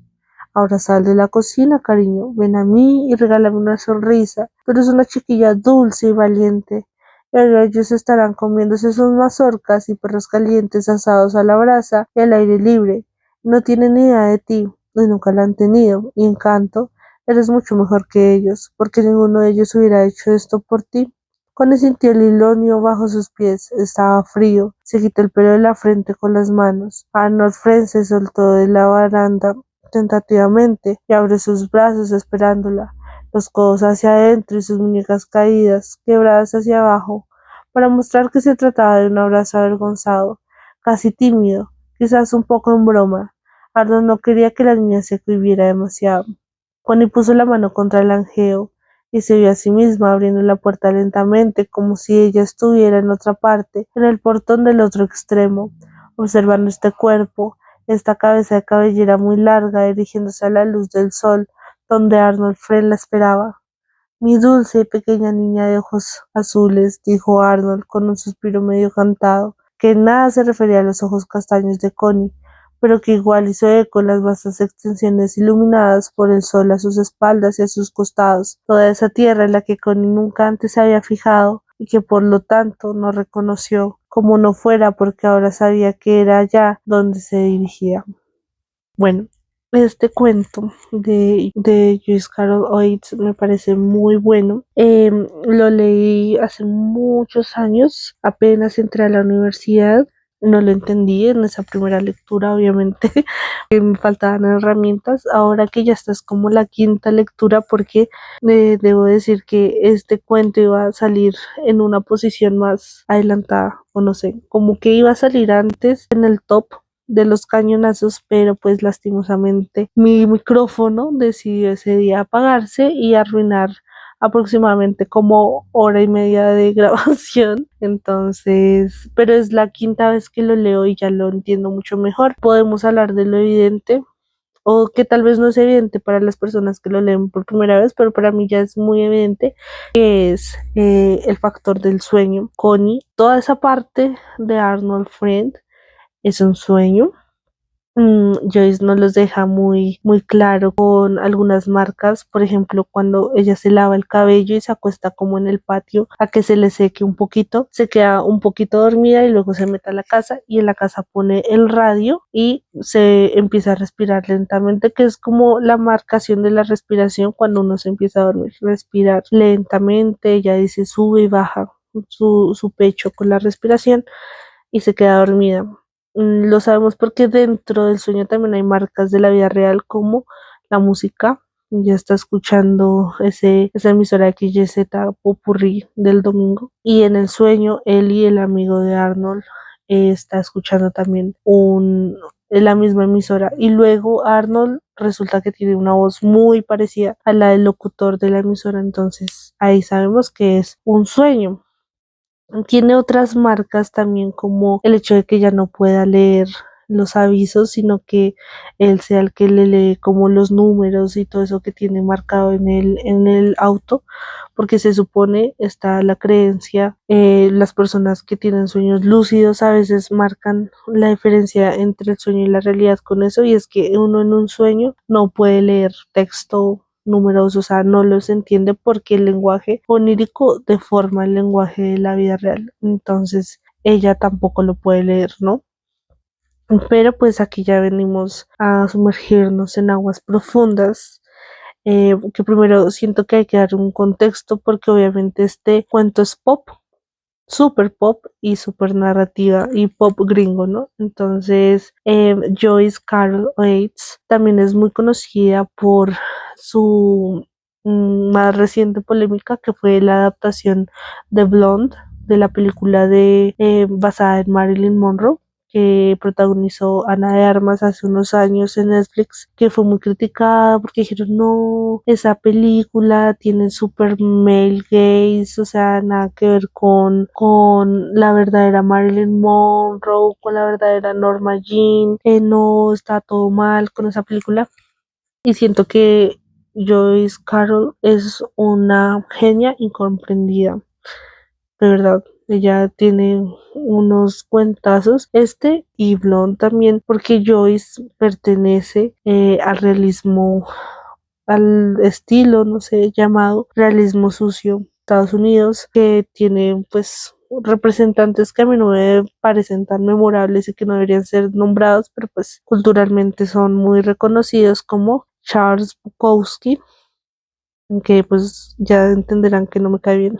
Ahora sal de la cocina, cariño, ven a mí y regálame una sonrisa. Tú eres una chiquilla dulce y valiente. Y ahora ellos estarán comiéndose sus mazorcas y perros calientes asados a la brasa y al aire libre. No tienen ni idea de ti, y nunca la han tenido, y en canto, eres mucho mejor que ellos, porque ninguno de ellos hubiera hecho esto por ti. Connie sintió el hilonio bajo sus pies, estaba frío, se quitó el pelo de la frente con las manos. Arnold Friend se soltó de la baranda tentativamente y abrió sus brazos esperándola, los codos hacia adentro y sus muñecas caídas, quebradas hacia abajo, para mostrar que se trataba de un abrazo avergonzado, casi tímido, quizás un poco en broma. Arnold no quería que la niña se cohibiera demasiado. Connie puso la mano contra el anjeo y se vio a sí misma abriendo la puerta lentamente, como si ella estuviera en otra parte, en el portón del otro extremo, observando este cuerpo, esta cabeza de cabellera muy larga dirigiéndose a la luz del sol, donde Arnold Friend la esperaba. Mi dulce y pequeña niña de ojos azules, dijo Arnold con un suspiro medio cantado, que en nada se refería a los ojos castaños de Connie, pero que igual hizo eco en las vastas extensiones iluminadas por el sol a sus espaldas y a sus costados, toda esa tierra en la que Connie nunca antes se había fijado y que por lo tanto no reconoció, como no fuera porque ahora sabía que era allá donde se dirigía. Bueno, este cuento de Joyce Carol Oates me parece muy bueno. Lo leí hace muchos años, apenas entré a la universidad. no lo entendí en esa primera lectura, obviamente, que me faltaban herramientas. Ahora que ya estás como la quinta lectura, porque debo decir que este cuento iba a salir en una posición más adelantada, o no sé, como que iba a salir antes en el top de los cañonazos, pero pues lastimosamente mi micrófono decidió ese día apagarse y arruinar aproximadamente como hora y media de grabación. Entonces, pero es la quinta vez que lo leo y ya lo entiendo mucho mejor. Podemos hablar de lo evidente o que tal vez no es evidente para las personas que lo leen por primera vez, pero para mí ya es muy evidente, que es el factor del sueño. Connie, toda esa parte de Arnold Friend es un sueño. Joyce nos los deja muy claro con algunas marcas, por ejemplo, cuando ella se lava el cabello y se acuesta como en el patio a que se le seque un poquito, se queda un poquito dormida y luego se mete a la casa y en la casa pone el radio y se empieza a respirar lentamente, que es como la marcación de la respiración cuando uno se empieza a dormir, respirar lentamente, ella dice sube y baja su pecho con la respiración y se queda dormida. Lo sabemos porque dentro del sueño también hay marcas de la vida real como la música. Ya está escuchando esa emisora XYZ Popurrí del domingo. Y en el sueño, él y el amigo de Arnold está escuchando también la misma emisora. Y luego Arnold resulta que tiene una voz muy parecida a la del locutor de la emisora. Entonces ahí sabemos que es un sueño. Tiene otras marcas también como el hecho de que ya no pueda leer los avisos, sino que él sea el que le lee como los números y todo eso que tiene marcado en el auto, porque se supone, está la creencia, las personas que tienen sueños lúcidos a veces marcan la diferencia entre el sueño y la realidad con eso, y es que uno en un sueño no puede leer texto números, o sea, no los entiende porque el lenguaje onírico deforma el lenguaje de la vida real. Entonces, ella tampoco lo puede leer, ¿no? Pero pues aquí ya venimos a sumergirnos en aguas profundas, que primero siento que hay que dar un contexto porque obviamente este cuento es pop, super pop y super narrativa y pop gringo, ¿no? Entonces, Joyce Carol Oates también es muy conocida por su más reciente polémica, que fue la adaptación de Blonde, de la película basada en Marilyn Monroe, que protagonizó Ana de Armas hace unos años en Netflix, que fue muy criticada porque dijeron, no, esa película tiene super male gaze, o sea, nada que ver con la verdadera Marilyn Monroe, con la verdadera Norma Jean, que no, está todo mal con esa película. Y siento que Joyce Carol es una genia incomprendida, de verdad. Ella tiene unos cuentazos, este y Blonde también, porque Joyce pertenece al realismo, al estilo, no sé, llamado realismo sucio, Estados Unidos, que tiene pues representantes que a mí no me parecen tan memorables y que no deberían ser nombrados, pero pues culturalmente son muy reconocidos, como Charles Bukowski, que pues ya entenderán que no me cae bien.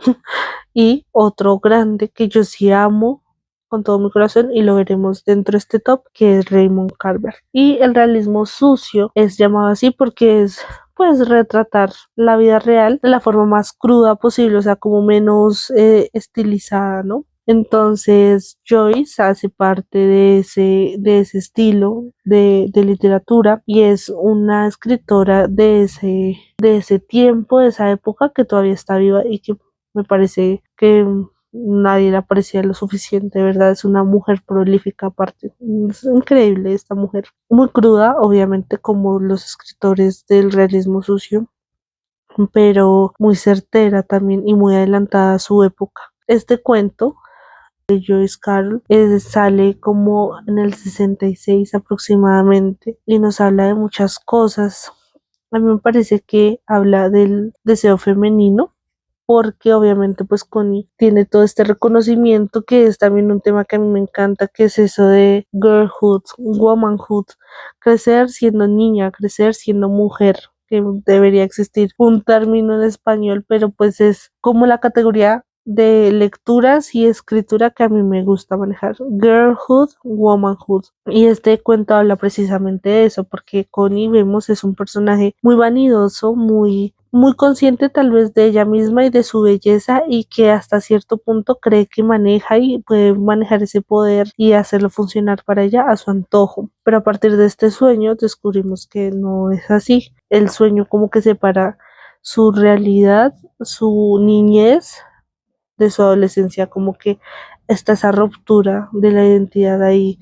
Y otro grande que yo sí amo con todo mi corazón y lo veremos dentro de este top, que es Raymond Carver. Y el realismo sucio es llamado así porque es pues retratar la vida real de la forma más cruda posible, o sea, como menos estilizada, ¿no? Entonces Joyce hace parte de ese estilo de literatura y es una escritora de ese tiempo, de esa época, que todavía está viva y que me parece que nadie le aprecia lo suficiente, ¿verdad? Es una mujer prolífica aparte. Es increíble esta mujer. Muy cruda, obviamente, como los escritores del realismo sucio, pero muy certera también y muy adelantada a su época. Este cuento de Joyce Carol sale como en el 66 aproximadamente y nos habla de muchas cosas. A mí me parece que habla del deseo femenino, porque obviamente pues Connie tiene todo este reconocimiento, que es también un tema que a mí me encanta, que es eso de girlhood, womanhood, crecer siendo niña, crecer siendo mujer, que debería existir un término en español, pero pues es como la categoría de lecturas y escritura que a mí me gusta manejar: girlhood, womanhood. Y este cuento habla precisamente de eso, porque Connie, vemos, es un personaje muy vanidoso, muy consciente tal vez de ella misma y de su belleza, y que hasta cierto punto cree que maneja y puede manejar ese poder y hacerlo funcionar para ella a su antojo. Pero a partir de este sueño descubrimos que no es así. El sueño como que separa su realidad, su niñez, de su adolescencia, como que está esa ruptura de la identidad ahí,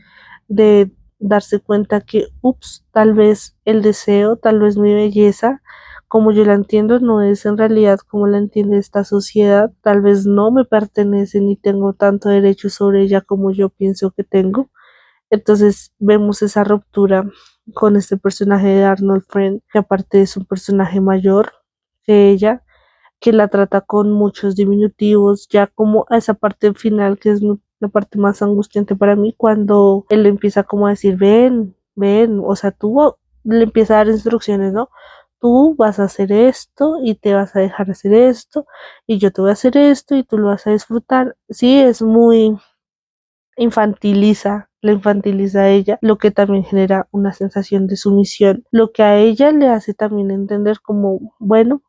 de darse cuenta que, ups, tal vez el deseo, tal vez mi belleza, como yo la entiendo, no es en realidad como la entiende esta sociedad, tal vez no me pertenece ni tengo tanto derecho sobre ella como yo pienso que tengo. Entonces vemos esa ruptura con este personaje de Arnold Friend, que aparte es un personaje mayor que ella, que la trata con muchos diminutivos, ya como a esa parte final que es la parte más angustiante para mí, cuando él le empieza como a decir, ven, ven, o sea, le empieza a dar instrucciones, ¿no? Tú vas a hacer esto y te vas a dejar hacer esto y yo te voy a hacer esto y tú lo vas a disfrutar. Sí, es muy la infantiliza a ella, lo que también genera una sensación de sumisión, lo que a ella le hace también entender como, bueno,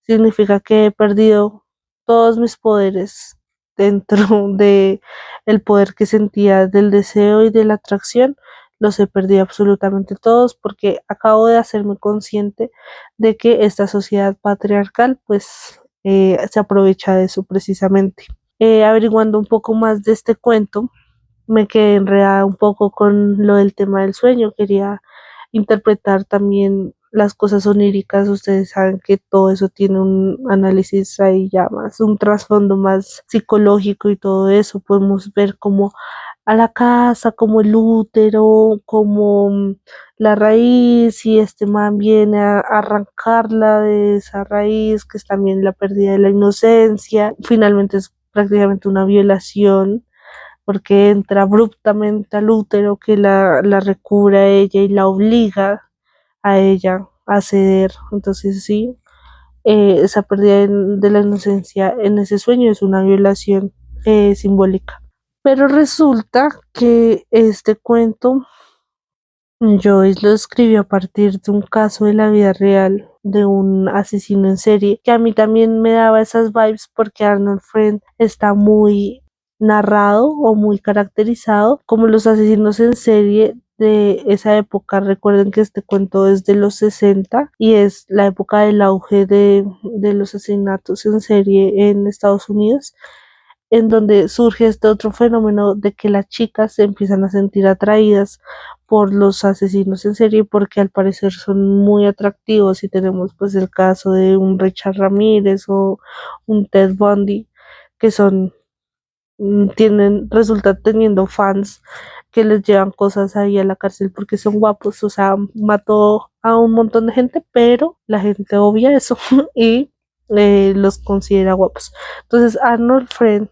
significa que he perdido todos mis poderes dentro de el poder que sentía del deseo y de la atracción, los he perdido absolutamente todos porque acabo de hacerme consciente de que esta sociedad patriarcal pues se aprovecha de eso precisamente. Averiguando un poco más de este cuento, me quedé enredada un poco con lo del tema del sueño. Quería interpretar también las cosas oníricas. Ustedes saben que todo eso tiene un análisis ahí ya más, un trasfondo más psicológico y todo eso. Podemos ver como a la casa, como el útero, como la raíz, y este man viene a arrancarla de esa raíz, que es también la pérdida de la inocencia. Finalmente es prácticamente una violación porque entra abruptamente al útero que la recubre a ella y la obliga a ella a ceder. Entonces sí, esa pérdida de la inocencia en ese sueño es una violación simbólica. Pero resulta que este cuento Joyce lo escribió a partir de un caso de la vida real de un asesino en serie, que a mí también me daba esas vibes porque Arnold Friend está muy narrado o muy caracterizado como los asesinos en serie de esa época. Recuerden que este cuento es de los 60 y es la época del auge de los asesinatos en serie en Estados Unidos, en donde surge este otro fenómeno de que las chicas se empiezan a sentir atraídas por los asesinos en serie porque al parecer son muy atractivos, y tenemos pues el caso de un Richard Ramírez o un Ted Bundy, que son, resultan teniendo fans que les llevan cosas ahí a la cárcel porque son guapos. O sea, mató a un montón de gente, pero la gente obvia eso y los considera guapos. Entonces Arnold Friend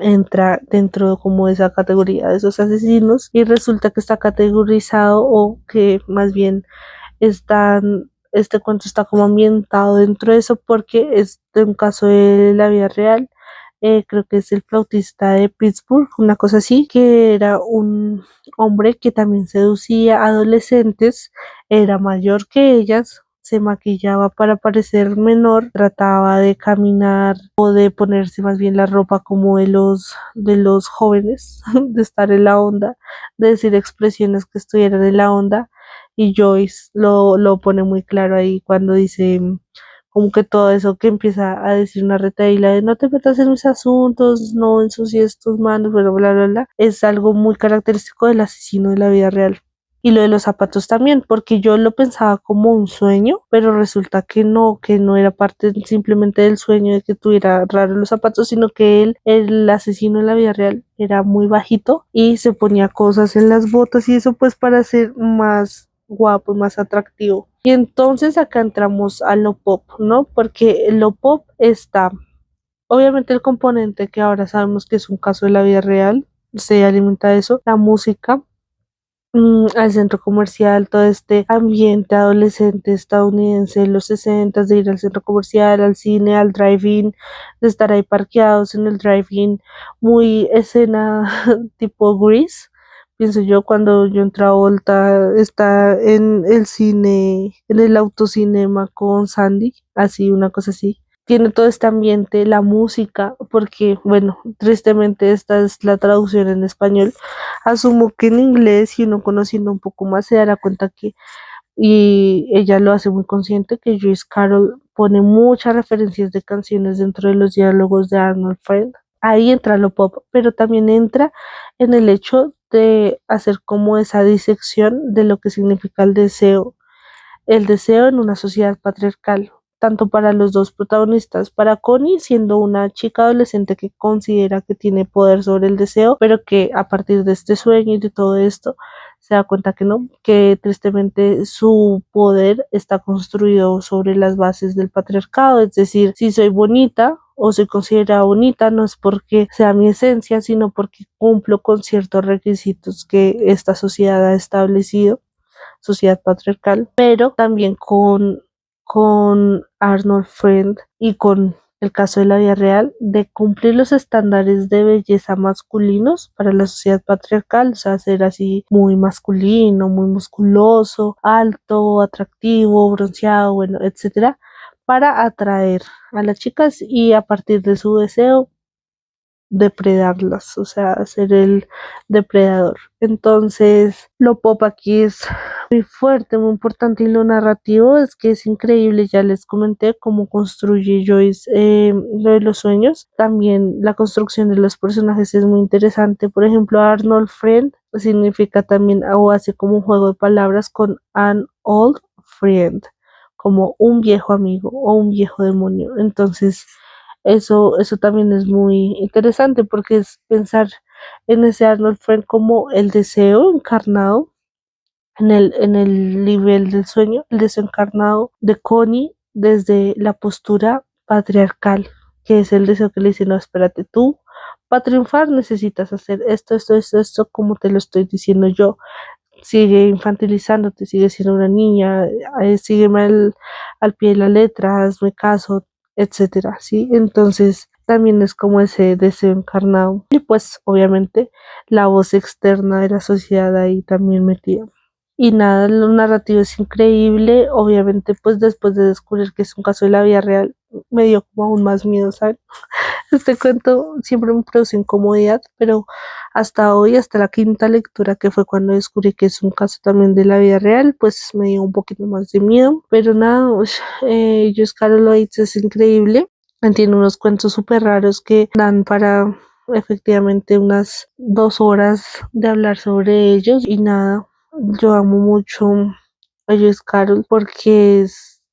entra dentro como de esa categoría de esos asesinos, y resulta que está categorizado, o que más bien este cuento está como ambientado dentro de eso porque es de un caso de la vida real. Creo que es el flautista de Pittsburgh, una cosa así, que era un hombre que también seducía a adolescentes, era mayor que ellas, se maquillaba para parecer menor, trataba de caminar o de ponerse más bien la ropa como de los jóvenes, de estar en la onda, de decir expresiones que estuvieran en la onda. Y Joyce lo pone muy claro ahí cuando dice como que todo eso que empieza a decir una retaíla de no te metas en mis asuntos, no ensucies tus manos, bla, bla, bla, bla, es algo muy característico del asesino de la vida real. Y lo de los zapatos también, porque yo lo pensaba como un sueño, pero resulta que no era parte simplemente del sueño de que tuviera raros los zapatos, sino que él, el asesino en la vida real, era muy bajito y se ponía cosas en las botas y eso pues para ser más guapo, más atractivo. Y entonces acá entramos a lo pop, ¿no? Porque lo pop está, obviamente, el componente que ahora sabemos que es un caso de la vida real, se alimenta de eso, la música, al centro comercial, todo este ambiente adolescente estadounidense de los 60, de ir al centro comercial, al cine, al drive-in, de estar ahí parqueados en el drive-in, muy escena tipo Grease. Pienso yo cuando John Travolta está en el cine, en el autocinema con Sandy, así, una cosa así. Tiene todo este ambiente, la música, porque, bueno, tristemente esta es la traducción en español. Asumo que en inglés, y uno conociendo un poco más, se dará cuenta que, y ella lo hace muy consciente, que Joyce Carol pone muchas referencias de canciones dentro de los diálogos de Arnold Friend. Ahí entra lo pop, pero también entra en el hecho de hacer como esa disección de lo que significa el deseo en una sociedad patriarcal, tanto para los dos protagonistas, para Connie siendo una chica adolescente que considera que tiene poder sobre el deseo, pero que a partir de este sueño y de todo esto se da cuenta que no, que tristemente su poder está construido sobre las bases del patriarcado, es decir, si soy bonita o soy considerada bonita, no es porque sea mi esencia, sino porque cumplo con ciertos requisitos que esta sociedad ha establecido, sociedad patriarcal, pero también con Arnold Friend y con el caso de la vida real, de cumplir los estándares de belleza masculinos para la sociedad patriarcal, o sea, ser así muy masculino, muy musculoso, alto, atractivo, bronceado, bueno, etcétera, para atraer a las chicas y a partir de su deseo depredarlas, o sea, ser el depredador. Entonces, lo pop aquí es muy fuerte, muy importante y lo narrativo es que es increíble. Ya les comenté cómo construye Joyce lo de los sueños. También la construcción de los personajes es muy interesante. Por ejemplo, Arnold Friend significa también o hace como un juego de palabras con an old friend, como un viejo amigo o un viejo demonio. Entonces, eso también es muy interesante porque es pensar en ese Arnold Friend como el deseo encarnado en el nivel del sueño, el deseo encarnado de Connie desde la postura patriarcal, que es el deseo que le dice, no, espérate, tú para triunfar necesitas hacer esto, como te lo estoy diciendo yo. Sigue infantilizándote, sigue siendo una niña, sígueme al pie de la letra, hazme caso, etcétera, ¿sí? Entonces también es como ese deseo encarnado. Y pues obviamente la voz externa de la sociedad ahí también metida. Y nada, lo narrativo es increíble. Obviamente, pues después de descubrir que es un caso de la vida real, me dio como aún más miedo, ¿sabes? Este cuento siempre me produce incomodidad, pero hasta hoy, hasta la quinta lectura, que fue cuando descubrí que es un caso también de la vida real, pues me dio un poquito más de miedo. Pero nada, Joyce Carol Oates es increíble. Tiene unos cuentos súper raros que dan para efectivamente unas 2 horas de hablar sobre ellos. Y nada, yo amo mucho a Joyce Carol porque es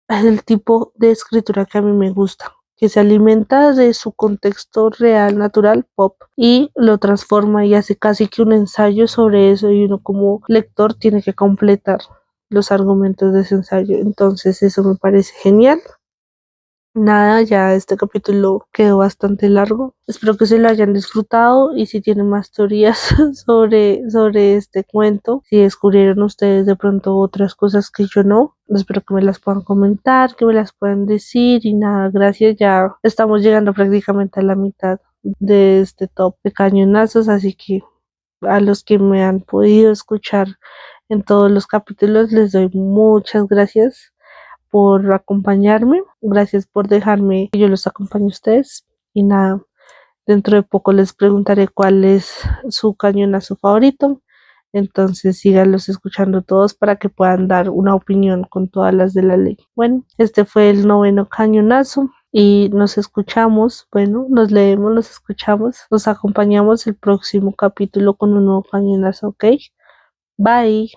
el tipo de escritura que a mí me gusta, que se alimenta de su contexto real, natural, pop, y lo transforma y hace casi que un ensayo sobre eso y uno como lector tiene que completar los argumentos de ese ensayo. Entonces eso me parece genial. Nada, ya este capítulo quedó bastante largo. Espero que se lo hayan disfrutado y si tienen más teorías sobre este cuento, si descubrieron ustedes de pronto otras cosas que yo no, espero que me las puedan comentar, que me las puedan decir y nada, gracias. Ya estamos llegando prácticamente a la mitad de este top de cañonazos, así que a los que me han podido escuchar en todos los capítulos les doy muchas gracias por acompañarme. Gracias por dejarme que yo los acompañe a ustedes. Y nada, dentro de poco les preguntaré cuál es su cañonazo favorito. Entonces síganlos escuchando todos para que puedan dar una opinión con todas las de la ley. Bueno, este fue el noveno cañonazo y nos escuchamos, bueno, nos leemos, nos escuchamos, nos acompañamos el próximo capítulo con un nuevo cañonazo, ¿ok? Bye.